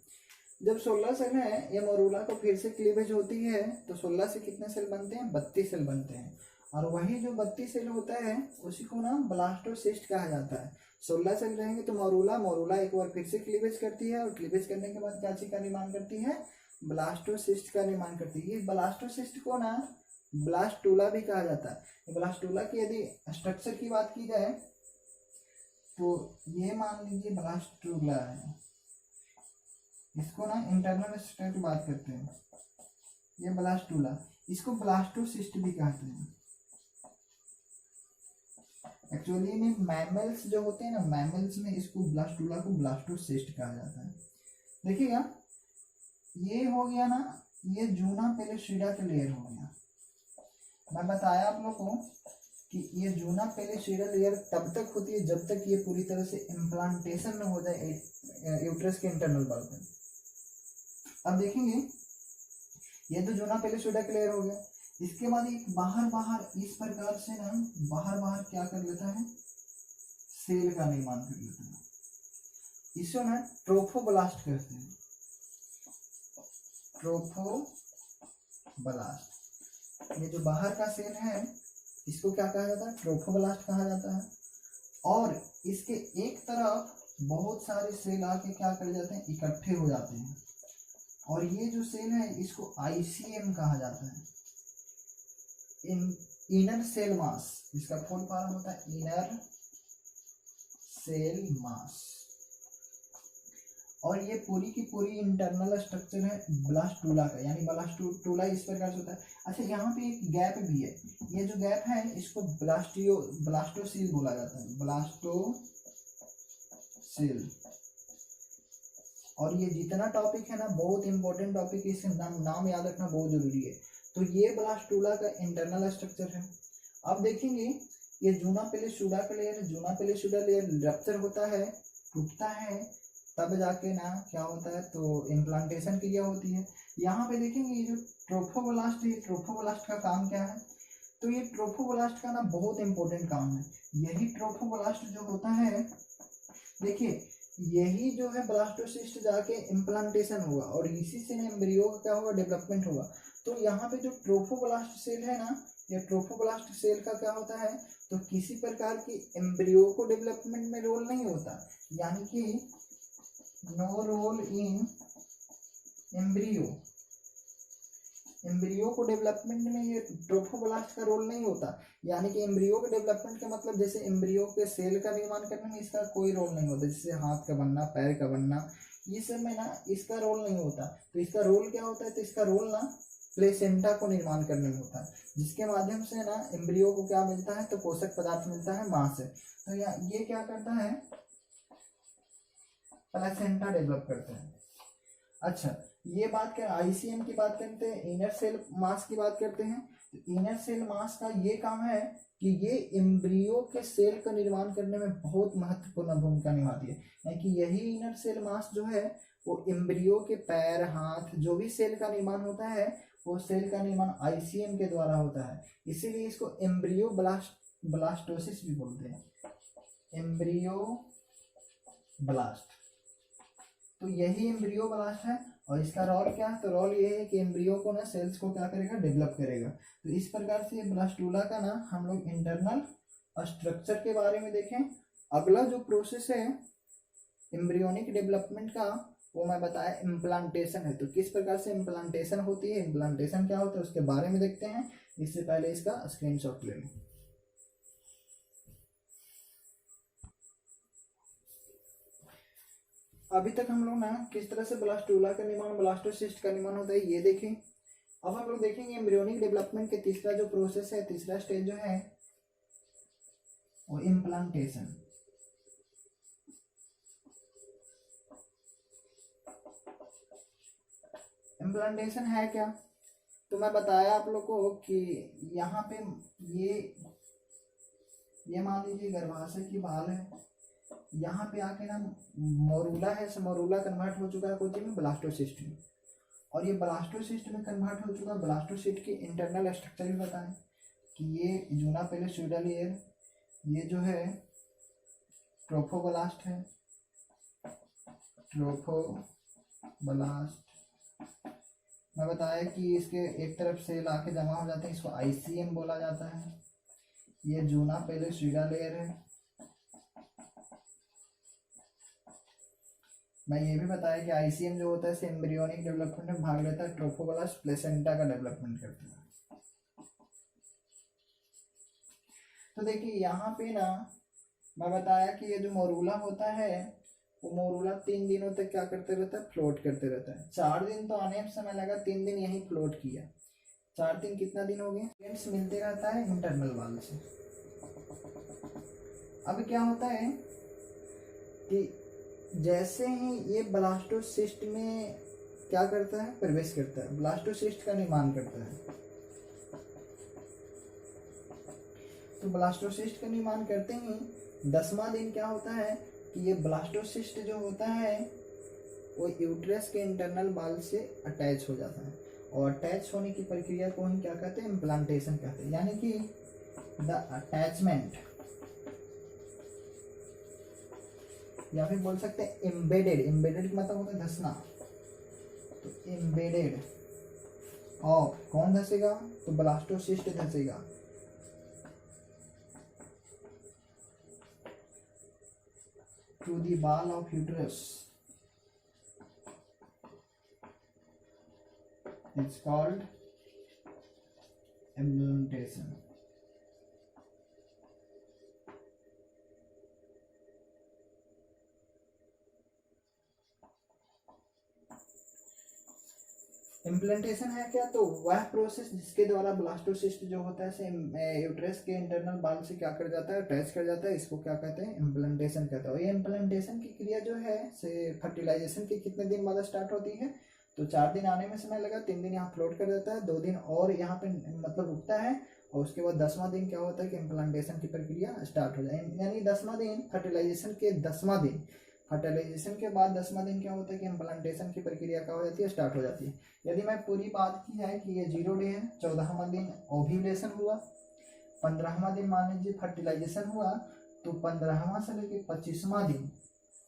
जब 16 सेल है, ये मोरूला को फिर से क्लीवेज होती है तो 16 से कितने सेल बनते हैं, 32 सेल बनते हैं। और वही जो 32 सेल होता है उसी को ना ब्लास्टोसिस्ट कहा जाता है। 16 सेल रहेंगे तो मोरूला एक बार फिर से क्लीवेज करती है, और क्लीवेज करने के बाद क्या चीज का निर्माण करती है, ब्लास्टोसिस्ट का निर्माण करती है। ब्लास्टोसिस्ट को ना ब्लास्टूला भी कहा जाता है। ब्लास्टूला की यदि स्ट्रक्चर की बात की जाए तो ये मान लीजिए ब्लास्टूला है, इसको ना इंटरनल स्ट्रक्चर की बात करते हैं, ये ब्लास्टूला, इसको ब्लास्टोसिस्ट भी कहते हैं। एक्चुअली में मैमल्स जो होते हैं ना, मैमल्स में इसको ब्लास्टूला को ब्लास्टोसिस्ट कहा जाता है। देखिएगा ये हो गया ना, ये जूना पेलिस्ट्रीडा के लेयर हो गया। मैं बताया आप लोग को कि ये जूना पेलिस्ट्रीडा लेयर तब तक होती है जब तक ये पूरी तरह से इम्प्लांटेशन न हो जाए यूट्रस के इंटरनल वॉल पे। अब देखेंगे ये तो जूना पेलिस्ट्रीडा के लेयर हो गया, इसके बाद एक बाहर इस प्रकार से ना बाहर क्या कर लेता है, सेल का निर्माण कर लेता है। इसको ना ट्रोफोब्लास्ट कहते हैं, ट्रोफोब्लास्ट। ये जो बाहर का सेल है इसको क्या कहा जाता है, ट्रोफोब्लास्ट कहा जाता है। और इसके एक तरफ बहुत सारे सेल आके क्या कर जाते हैं, इकट्ठे हो जाते हैं, और ये जो सेल है इसको ICM कहा जाता है, इनर सेल मास। इसका फुल फॉर्म होता है इनर सेल मास। और ये पूरी की पूरी इंटरनल स्ट्रक्चर है ब्लास्टूला का, यानी ब्लास्टूला इस प्रकार से होता है। अच्छा यहाँ पे एक गैप भी है, ये जो गैप है इसको ब्लास्टोसील बोला जाता है, ब्लास्टोसील। और ये जितना टॉपिक है ना बहुत इंपॉर्टेंट टॉपिक है, इसका नाम याद रखना बहुत जरूरी है। तो ये ब्लास्टूला का इंटरनल स्ट्रक्चर है। अब देखेंगे ये जूना पेलिस्ट्रीडा का लेयर, जूना पेलिस्ट्रीडा लेयर रप्चर होता है, टूटता है, तब जाके ना क्या होता है, तो इम्प्लांटेशन क्रिया होती है। यहाँ पे देखेंगे ये जो ट्रोफोब्लास्ट है, ट्रोफोब्लास्ट का काम क्या है, तो ये ट्रोफोब्लास्ट का ना बहुत इंपॉर्टेंट काम है। यही ट्रोफोब्लास्ट जो होता है, देखिए यही जो है ब्लास्टोसिस्ट जाके इम्प्लांटेशन होगा और इसी से एम्ब्रियो का क्या होगा, डेवलपमेंट होगा। तो यहाँ पे जो ट्रोफोब्लास्ट सेल है ना, ये ट्रोफोब्लास्ट सेल का क्या होता है, तो किसी प्रकार की एम्ब्रियो को डेवलपमेंट में रोल नहीं होता, यानी कि no role in embryo, embryo को डेवलपमेंट में ये ट्रोफोब्लास्ट का रोल नहीं होता, यानी कि एम्ब्रियो के डेवलपमेंट का मतलब जैसे एम्ब्रियो के सेल का निर्माण करने में इसका कोई रोल नहीं होता, जैसे हाथ का बनना, पैर का बनना, ये सब में ना इसका रोल नहीं होता। तो इसका रोल क्या होता है, तो इसका रोल ना प्लेसेंटा को निर्माण करने में होता है, जिसके माध्यम से ना एम्ब्रियो को क्या मिलता है, तो पोषक पदार्थ मिलता है मां से। तो ये क्या करता है, प्लेसेंटा डेवलप करते हैं। अच्छा, ये बात कर आईसीएम की बात करते हैं, इनर सेल मास की बात करते हैं। तो इनर सेल मास का ये काम है कि ये एम्ब्रियो के सेल का निर्माण करने में बहुत महत्वपूर्ण भूमिका निभाती है, यानी कि यही इनर सेल मास जो है वो एम्ब्रियो के पैर, हाथ, जो भी सेल का निर्माण होता है वो सेल का निर्माण आईसीएम के द्वारा होता है। इसीलिए इसको एम्ब्रियो ब्लास्टोसिस भी बोलते हैं, एम्ब्रियो ब्लास्ट। तो यही एम्ब्रियो ब्लास्ट है, और इसका रोल क्या है, तो रोल ये है कि एम्ब्रियो को ना सेल्स को क्या करेगा, डेवलप करेगा। तो इस प्रकार से ब्लास्टूला का ना हम लोग इंटरनल स्ट्रक्चर के बारे में देखें। अगला जो प्रोसेस है एम्ब्रियोनिक डेवलपमेंट का, वो मैं बताया इम्प्लांटेशन है। तो किस प्रकार से इम्प्लांटेशन होती है, इम्प्लांटेशन क्या होता है उसके बारे में देखते हैं। इससे पहले इसका स्क्रीनशॉट ले लें। अभी तक हम लोग ना किस तरह से ब्लास्टूला का निर्माण, ब्लास्टोसिस्ट का निर्माण होता है ये देखें। अब हम लोग देखेंगे एम्ब्रियोनिक डेवलपमेंट के तीसरा जो प्रोसेस है, तीसरा स्टेज जो है वो इम्प्लांटेशन। इम्प्लांटेशन है क्या, तो मैं बताया आप लोग को कि यहाँ पे ये मान लीजिए गर्भाशय की बाल है, यहाँ पे आके ना मोरूला है, मोरूला कन्वर्ट हो चुका है कोची में, ब्लास्टोसिस्ट में, और ये ब्लास्टोसिस्ट में कन्वर्ट हो चुका है। ब्लास्टोसिस्ट की इंटरनल स्ट्रक्चर भी बताएं कि ये जूना पेलोस्यूडा लेयर, ये जो है ट्रोफोब्लास्ट है, ट्रोफोब्लास्ट। मैं बताया कि इसके एक तरफ सेल आके जमा हो जाते हैं, इसको आईसीएम बोला जाता है। ये जूना पेलोस्यूडा लेयर है। मैं ये भी बताया कि आईसीएम जो होता है इसे एम्ब्रियोनिक डेवलपमेंट में भाग लेता है, ट्रोफोब्लास्ट प्लेसेंटा का डेवलपमेंट करता है। तो देखिए यहाँ पे ना मैं बताया कि ये जो मोरूला होता है वो मोरूला 3 दिनों तक क्या करते रहता है, फ्लोट करते रहता है। 4 दिन तो आने में समय लगा, 3 दिन यही फ्लोट किया। 4 दिन कितना दिन हो गए, फ्रेंड्स मिलते रहता है इंटरनल वाल से। अब क्या होता है कि जैसे ही ये ब्लास्टोसिस्ट में क्या करता है, प्रवेश करता है, ब्लास्टोसिस्ट का निर्माण करता है। तो ब्लास्टोसिस्ट का निर्माण करते ही 10वां दिन क्या होता है कि ये ब्लास्टोसिस्ट जो होता है वो यूट्रस के इंटरनल बाल से अटैच हो जाता है, और अटैच होने की प्रक्रिया को हम क्या कहते हैं, इम्प्लांटेशन कहते हैं। यानी कि द अटैचमेंट, या फिर बोल सकते हैं एम्बेडेड। एम्बेडेड मतलब होता है धंसना। तो एम्बेडेड ऑफ, कौन धंसेगा, तो ब्लास्टोसिस्ट धंसेगा। To the ball of uterus it's called implantation. Implantation है क्या, तो वह प्रोसेस जिसके द्वारा ब्लास्टोसिस्ट जो होता है यूट्रस के इंटरनल बाल से क्या कर जाता है, अटैच कर जाता है, इसको क्या कहते हैं, इम्प्लांटेशन कहते हैं। और ये इम्प्लांटेशन की क्रिया जो है से फर्टिलाइजेशन के कितने दिन बाद स्टार्ट होती है, तो 4 दिन आने में समय लगा, 3 दिन यहाँ फ्लोट कर देता है, 2 दिन और यहाँ पे मतलब रुकता है, और उसके बाद 10वां दिन क्या होता है कि इम्प्लांटेशन की प्रक्रिया स्टार्ट हो जाए। यानी 10वां दिन फर्टिलाइजेशन के 10वां दिन, फर्टिलाइजेशन के बाद 10वां दिन क्या होता है कि इम्प्लांटेशन की प्रक्रिया क्या हो जाती है, स्टार्ट हो जाती है। यदि मैं पूरी बात की जाए कि ये 0 डे है, 14वां दिन ओव्यूलेशन हुआ, 15वां दिन मान लीजिए फर्टिलाइजेशन हुआ, तो 15वां से लेकर 25वां दिन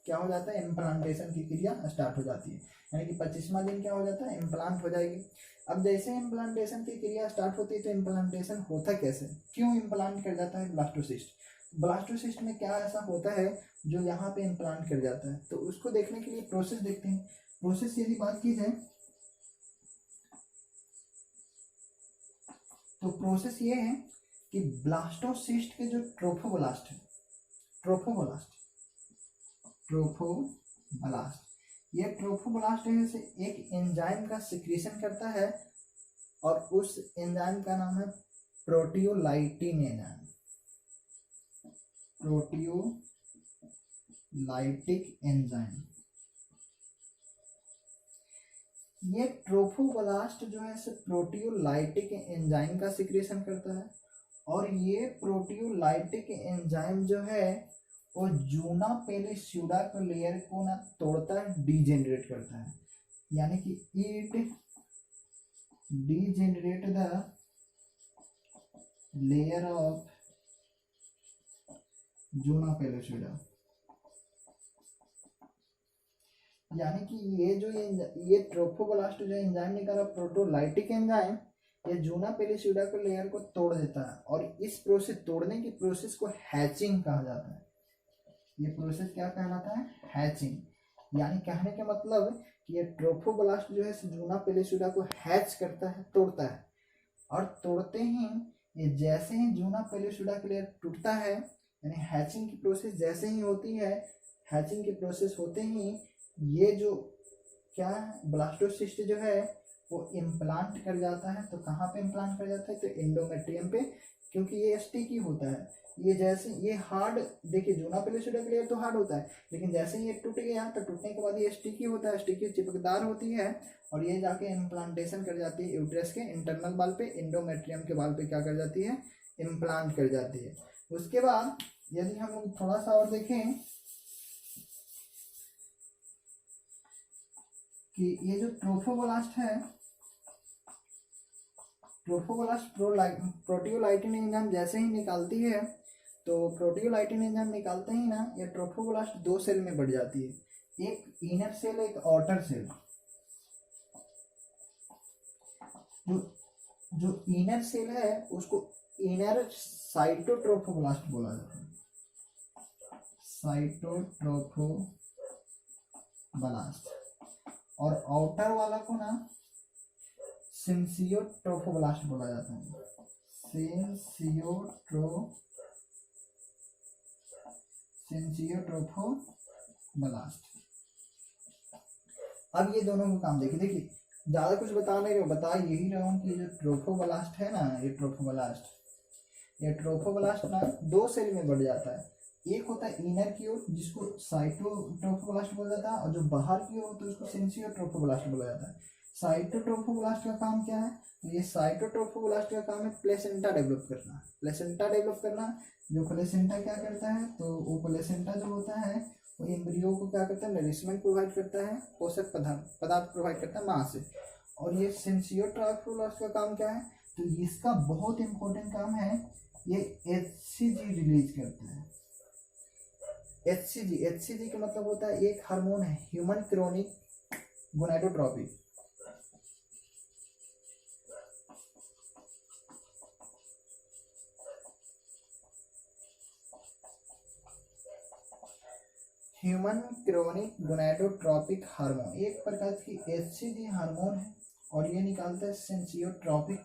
क्या हो जाता है, इम्प्लांटेशन की क्रिया स्टार्ट हो जाती है, यानी कि 25वां दिन क्या हो जाता है, इम्प्लांट हो जाएगी। अब जैसे इम्प्लांटेशन की क्रिया स्टार्ट होती है तो इम्प्लांटेशन होता कैसे, क्यों इम्प्लांट कर जाता है ब्लास्टोसिस्ट, ब्लास्टोसिस्ट में क्या ऐसा होता है जो यहाँ पे इम्प्लांट कर जाता है, तो उसको देखने के लिए प्रोसेस देखते हैं। प्रोसेस यदि बात की जाए तो प्रोसेस ये है कि ब्लास्टोसिस्ट के जो ट्रोफोब्लास्ट है, ट्रोफोब्लास्ट ये ट्रोफोब्लास्ट है से एक एंजाइम का सिक्रीशन करता है और उस एंजाइम का नाम है प्रोटियोलाइटिन एंजाइम, प्रोटियोलाइटिक एंजाइम। ये ट्रोफोब्लास्ट जो है इसे प्रोटियोलाइटिक एंजाइम का सिक्रेशन करता है और ये प्रोटियोलाइटिक एंजाइम जो है वो जूना पेलिस्यूडा के लेयर को ना तोड़ता है, डीजेनरेट करता है, यानी कि it degenerate the layer of zona pellucida, यानी कि ये ट्रोफोब्लास्ट जो एंजाइम निकाला प्रोटोलाइटिक एंजाइम, ये जूना पेलिस्यूडा के लेयर को तोड़ देता है और इस प्रोसेस तोड़ने की प्रोसेस को हैचिंग कहा जाता है। ये प्रोसेस क्या कहलाता है, हैचिंग। यानी कहने का मतलब कि ये ट्रोफोब्लास्ट जो है जूना पेलिस्यूडा को हैच करता है, तोड़ता है, और तोड़ते ही ये जैसे ही जूना पेलिस्यूडा के लेयर टूटता है, यानी हैचिंग की प्रोसेस जैसे ही होती है, हैचिंग की प्रोसेस होते ही ये जो क्या है ब्लास्टोसिस्ट जो है वो इम्प्लांट कर जाता है। तो कहाँ पे इम्प्लांट कर जाता है, तो एंडोमेट्रियम पे, क्योंकि ये स्टिकी होता है। ये जैसे ये हार्ड, देखिए जूना पेलिस्यूडा लेयर तो हार्ड होता है, लेकिन जैसे ही ये टूट गया तो टूटने के बाद ये स्टिकी होता है, स्टिकी चिपकदार होती है और ये जाके इम्प्लांटेशन कर जाती है यूट्रस के इंटरनल बाल पे, एंडोमेट्रियम के बाल पे क्या कर जाती है, इम्प्लांट कर जाती है। उसके बाद यदि हम लोग थोड़ा सा और देखें कि ये जो ट्रोफोब्लास्ट है, ट्रोफोब्लास्ट प्रोटियोलाइटिन एंजाइम जैसे ही निकालती है, तो प्रोटियोलाइटिन एंजाइम निकालते ही ना ये ट्रोफोब्लास्ट दो सेल में बढ़ जाती है, एक इनर सेल एक आउटर सेल। जो इनर सेल है उसको इनर साइटोट्रोफोब्लास्ट बोला जाता है, साइटोट्रोफोब्लास्ट, और आउटर वाला को ना सिंसियोट्रोफोब्लास्ट बोला जाता है, सिंसियोट्रोफोब्लास्ट। अब ये दोनों का काम देखिए ज्यादा कुछ बता नहीं रहे, बता यही रहा हूँ कि जो ट्रोफोब्लास्ट है ना, ये ट्रोफोब्लास्ट ना दो सेल में बढ़ जाता है। एक होता है इनर की ओर जिसको साइटोट्रोफोब्लास्ट बोला जाता है, और जो बाहर की ओर होता है उसको सिंसियोट्रोफोब्लास्ट बोला जाता है। साइटोट्रोफोब्लास्ट का काम क्या है, ये साइटोट्रोफोब्लास्ट का काम है प्लेसेंटा डेवलप करना, प्लेसेंटा डेवलप करना। जो प्लेसेंटा क्या करता है, तो वो प्लेसेंटा जो होता है वो एम्ब्रियो को क्या करता है, नरिशमेंट प्रोवाइड करता है, पोषक पदार्थ प्रोवाइड करता है मां से। और ये सिंसियोट्रोफोब्लास्ट का काम क्या है, तो इसका बहुत इंपॉर्टेंट काम है, ये HCG रिलीज करता है। HCG का मतलब होता है एक हार्मोन है, human chronic gonadotropic. Human chronic gonadotropic hormone एक प्रकार की HCG हार्मोन है और ये निकालता है सिंसियोट्रोपिक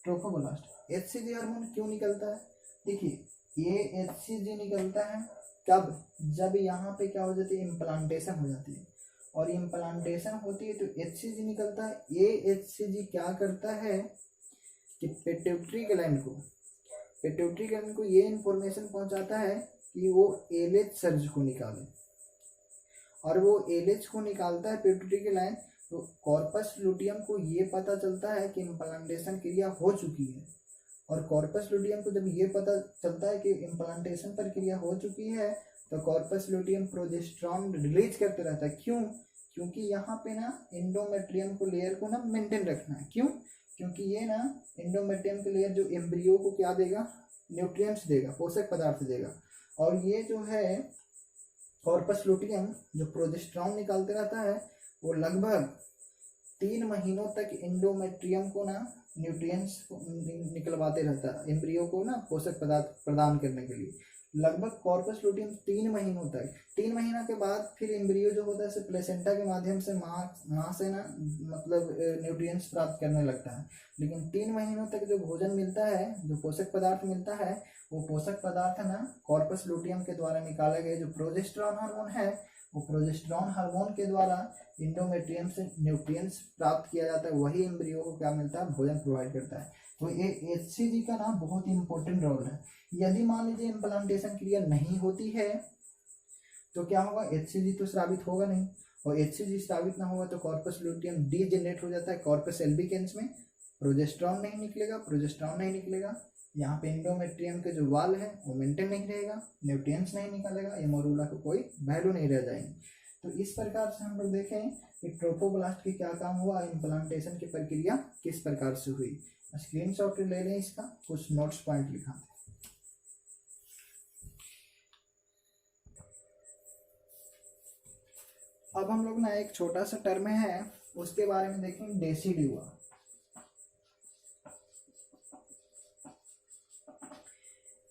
ट्रोफोब्लास्ट। HCG हार्मोन क्यों निकलता है, देखिए ये HCG निकलता है कब, जब यहाँ पे क्या हो जाती है, इम्प्लांटेशन हो जाती है, और इम्प्लांटेशन होती है तो HCG निकलता है। ये HCG क्या करता है कि पिट्यूटरी ग्लैंड को ये इंफॉर्मेशन पहुंचाता है कि वो LH सर्ज को निकाले, और वो LH को निकालता है पिट्यूटरी ग्लैंड, तो कॉर्पस लुटियम को ये पता चलता है कि इम्प्लांटेशन क्रिया हो चुकी है। और कॉर्पस लुटियम को जब ये पता चलता है कि इम्प्लांटेशन प्रक्रिया हो चुकी है, तो कॉर्पस लुटियम प्रोजेस्टेरॉन रिलीज करते रहता है। क्यों, क्योंकि यहाँ पे ना एंडोमेट्रियम को लेयर को ना मेंटेन रखना है। क्यों, क्योंकि ये ना एंडोमेट्रियम के लेयर जो एम्ब्रियो को क्या देगा, न्यूट्रिएंट्स देगा, पोषक पदार्थ देगा। और ये जो है कॉर्पस लुटियम जो प्रोजेस्टेरॉन निकालते रहता है वो लगभग 3 महीनों तक एंडोमेट्रियम को ना न्यूट्रिएंट्स निकलवाते रहता है, एम्ब्रियो को ना पोषक पदार्थ प्रदान करने के लिए। लगभग कॉर्पस लुटियम 3 महीनों तक, 3 महीना के बाद फिर एम्ब्रियो जो होता है प्लेसेंटा के माध्यम से माँ से ना मतलब न्यूट्रिएंट्स प्राप्त करने लगता है। लेकिन 3 महीनों तक जो भोजन मिलता है, जो पोषक पदार्थ मिलता है, वो पोषक पदार्थ ना कॉर्पस लुटियम के द्वारा निकाला गया जो प्रोजेस्टेरॉन हार्मोन है, वो प्रोजेस्टेरॉन हार्मोन के द्वारा एंडोमेट्रियम से न्यूट्रिएंट्स प्राप्त किया जाता है। वही एम्ब्रियो को क्या मिलता है, भोजन प्रोवाइड करता है। तो ये HCG का ना बहुत इंपॉर्टेंट रोल है। यदि मान लीजिए इम्प्लांटेशन क्रिया नहीं होती है तो क्या होगा, HCG तो स्रावित होगा नहीं, और HCG स्रावित ना होगा तो कॉर्पस लुटियम डीजेनरेट हो जाता है। कॉर्पस एल्बिकेंस में प्रोजेस्टेरॉन नहीं निकलेगा, यहाँ पे एंडोमेट्रियम के जो वाल है वो मेंटेन नहीं रहेगा, न्यूट्रिएंट्स नहीं निकलेगा, एमोरुला को कोई वैल्यू नहीं रह जाएंगे। तो इस प्रकार से हम लोग देखें कि ट्रोफोब्लास्ट की क्या काम हुआ, इम्प्लांटेशन की प्रक्रिया किस प्रकार से हुई। स्क्रीनशॉट ले लें इसका, कुछ नोट्स पॉइंट लिखा। अब हम लोग ना एक छोटा सा टर्म है उसके बारे में देखें, डेसिडुआ।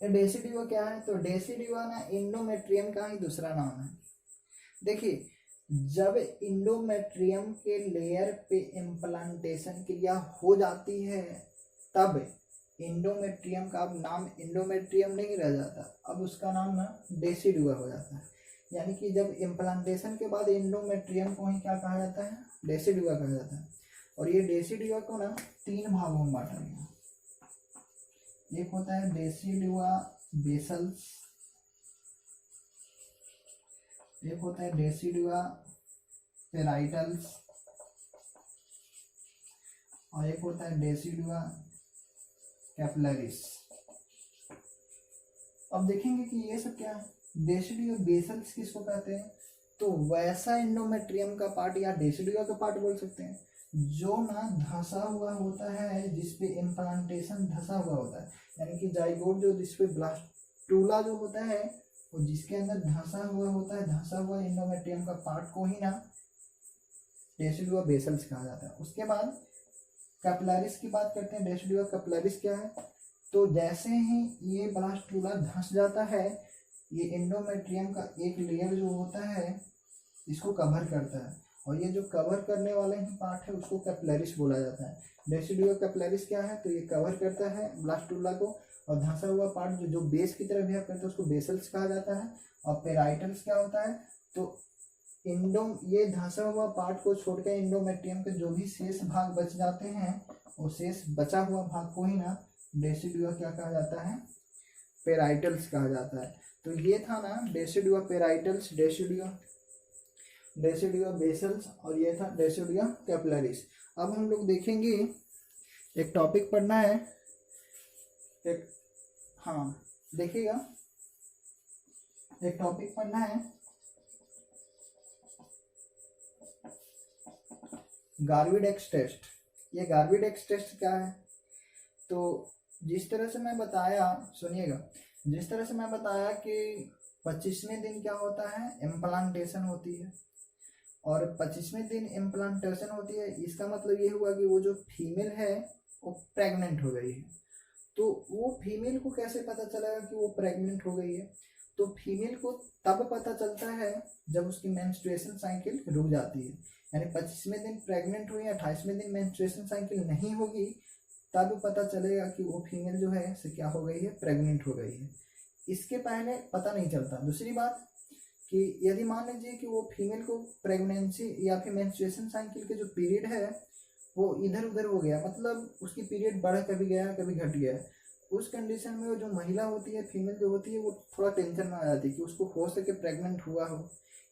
डेसिडुआ क्या है, तो डेसिडुआ ना एंडोमेट्रियम का ही दूसरा नाम है। देखिए, जब एंडोमेट्रियम के लेयर पे इम्प्लांटेशन क्रिया हो जाती है तब एंडोमेट्रियम का अब नाम एंडोमेट्रियम नहीं रह जाता, अब उसका नाम ना डेसिडुआ हो जाता है। यानी कि जब इम्प्लांटेशन के बाद एंडोमेट्रियम को ही क्या कहा जाता है, डेसिडुआ कहा जाता है। और ये डेसिडुआ को ना 3 भागों में बांटा गया। एक होता है डेसिडुआ बेसल्स, एक होता है डेसिडुआ पेराइटल्स, और एक होता है डेसिडुआ कैपिलरिस। अब देखेंगे कि ये सब क्या है। डेसिडुआ बेसल्स किसको कहते हैं, तो वैसा एंडोमेट्रियम का पार्ट या डेसिडुआ का पार्ट बोल सकते हैं जो ना धंसा हुआ होता है, जिसपे इम्प्लांटेशन धंसा हुआ होता है। यानी कि जाइगोट जो जिसपे ब्लास्टूला जो होता है और जिसके अंदर धंसा हुआ होता है, धंसा हुआ एंडोमेट्रियम का पार्ट को ही ना डेसिडुआ बेसल्स कहा जाता है। उसके बाद कैपिलरिस की बात करते हैं। डेसिडुआ कैपिलरिस क्या है, तो जैसे ही ये ब्लास्टूला धंस जाता है, ये एंडोमेट्रियम का एक लेयर जो होता है इसको कवर करता है, और ये जो कवर करने वाला ही पार्ट है उसको कैपिलरिस बोला जाता है। डेसिडुआ कैपिलरिस क्या है, तो ये कवर करता है ब्लास्टूला को, और धंसा हुआ पार्ट जो बेस की तरह बिहेव करता है उसको बेसल्स कहा जाता है। और पेराइटल्स क्या होता है, तो ये धंसा हुआ पार्ट को छोड़कर एंडोमेट्रियम के जो भी शेष भाग बच जाते हैं, वो शेष बचा हुआ भाग को ही ना डेसिडुआ क्या कहा जाता है, पेराइटल्स कहा जाता है। तो ये था ना डेसिडुआ पेराइटल्स, डेसिडुआ बेसल्स, और ये था डेसिडुआ कैपिलरिस। अब हम लोग देखेंगे, एक टॉपिक पढ़ना है, एक देखिएगा, एक टॉपिक पढ़ना है, गार्विडेक्स टेस्ट। ये गार्विडेक्स टेस्ट क्या है, तो जिस तरह से मैं बताया, सुनिएगा, जिस तरह से मैं बताया कि 25वें दिन क्या होता है, इम्प्लांटेशन होती है, और 25वें दिन इम्प्लांटेशन होती है, इसका मतलब ये हुआ कि वो जो फीमेल है वो प्रेग्नेंट हो गई है। तो वो फीमेल को कैसे पता चलेगा कि वो प्रेग्नेंट हो गई है, तो फीमेल को तब पता चलता है जब उसकी मेंस्ट्रुएशन साइकिल रुक जाती है। यानी 25वें दिन प्रेग्नेंट हुई, 28वें दिन मेंस्ट्रुएशन साइकिल नहीं होगी, तब पता चलेगा कि वो फीमेल जो है से क्या हो गई है, प्रेग्नेंट हो गई है। इसके पहले पता नहीं चलता। दूसरी बात कि यदि मान लीजिए कि वो फीमेल को प्रेगनेंसी या फिर मेंस्ट्रुएशन साइकिल के जो पीरियड है वो इधर उधर हो गया, मतलब उसकी पीरियड बढ़ कभी गया कभी घट गया, उस कंडीशन में वो जो महिला होती है, फीमेल जो होती है, वो थोड़ा टेंशन में आ जाती है कि उसको हो सके प्रेग्नेंट हुआ हो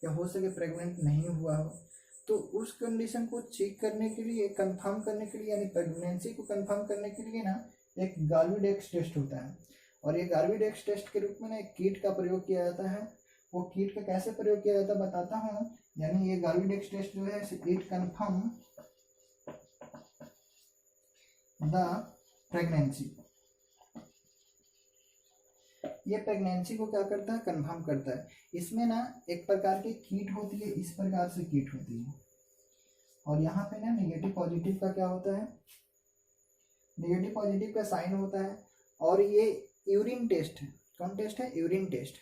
या हो सके प्रेग्नेंट नहीं हुआ हो। तो उस कंडीशन को चेक करने के लिए, कंफर्म करने के लिए, यानी प्रेगनेंसी को कंफर्म करने के लिए ना एक गार्विडेक्स टेस्ट होता है। और ये गार्विडेक्स टेस्ट के रूप में ना एक कीट का प्रयोग किया जाता है। वो कीट का कैसे प्रयोग किया जाता है बताता हूँ। यानी ये गार्विडेक्स टेस्ट जो है, इट कंफर्म द प्रेगनेंसी। ये प्रेगनेंसी को क्या करता है, कंफर्म करता है। इसमें ना एक प्रकार की कीट होती है, इस प्रकार से कीट होती है, और यहाँ पे ना नेगेटिव पॉजिटिव का क्या होता है, नेगेटिव पॉजिटिव का साइन होता है। और ये यूरिन टेस्ट है, कौन टेस्ट है, यूरिन टेस्ट,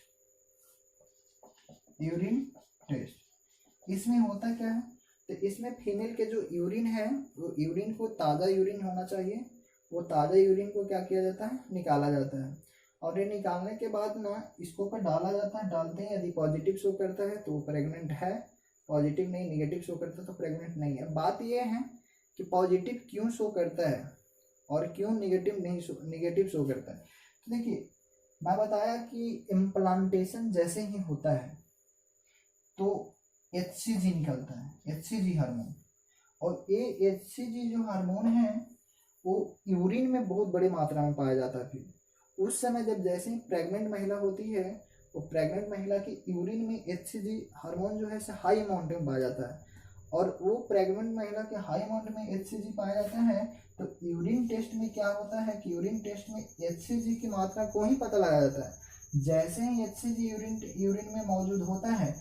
यूरिन टेस्ट। इसमें होता क्या है, तो इसमें फीमेल के जो यूरिन है वो यूरिन को ताज़ा यूरिन होना चाहिए, वो ताज़ा यूरिन को क्या किया जाता है, निकाला जाता है। और ये निकालने के बाद ना इसको ऊपर डाला जाता है, डालते हैं यदि पॉजिटिव शो करता है तो वो प्रेग्नेंट है, पॉजिटिव नहीं नेगेटिव शो करता है तो प्रेग्नेंट नहीं है। बात ये है कि पॉजिटिव क्यों शो करता है और क्यों नेगेटिव शो करता है। तो देखिए मैं बताया कि इम्प्लांटेशन जैसे ही होता है तो HCG निकलता है, HCG हार्मोन। और ये HCG जो हार्मोन है वो यूरिन में बहुत बड़ी मात्रा में पाया जाता है। फिर उस समय जब जैसे ही प्रेग्नेंट महिला होती है, वो प्रेग्नेंट महिला की यूरिन में HCG हार्मोन जो है हाई अमाउंट में पाया जाता है। और वो प्रेग्नेंट महिला के हाई अमाउंट में HCG पाया जाता है, तो यूरिन टेस्ट में क्या होता है कि यूरिन टेस्ट में HCG की मात्रा को ही पता लगाया जाता है। जैसे ही HCG यूरिन में मौजूद होता है,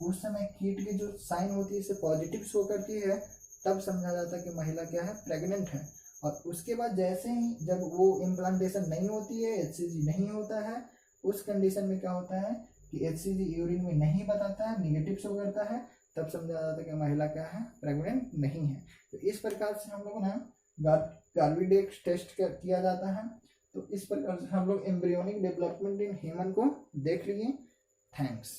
उस समय कीट की जो साइन होती है इसे पॉजिटिव शो करती है, तब समझा जाता है कि महिला क्या है, प्रेग्नेंट है। और उसके बाद जैसे ही जब वो इम्प्लांटेशन नहीं होती है, HCG नहीं होता है, उस कंडीशन में क्या होता है कि HCG यूरिन में नहीं बताता है, निगेटिव शो करता है, तब समझा जाता है कि महिला क्या है, प्रेग्नेंट नहीं है। तो इस प्रकार से हम लोग ना गार्विडेक्स टेस्ट किया जाता है। तो इस प्रकार से हम लोग एम्ब्रियोनिक डेवलपमेंट इन ह्यूमन को देख लिए। थैंक्स।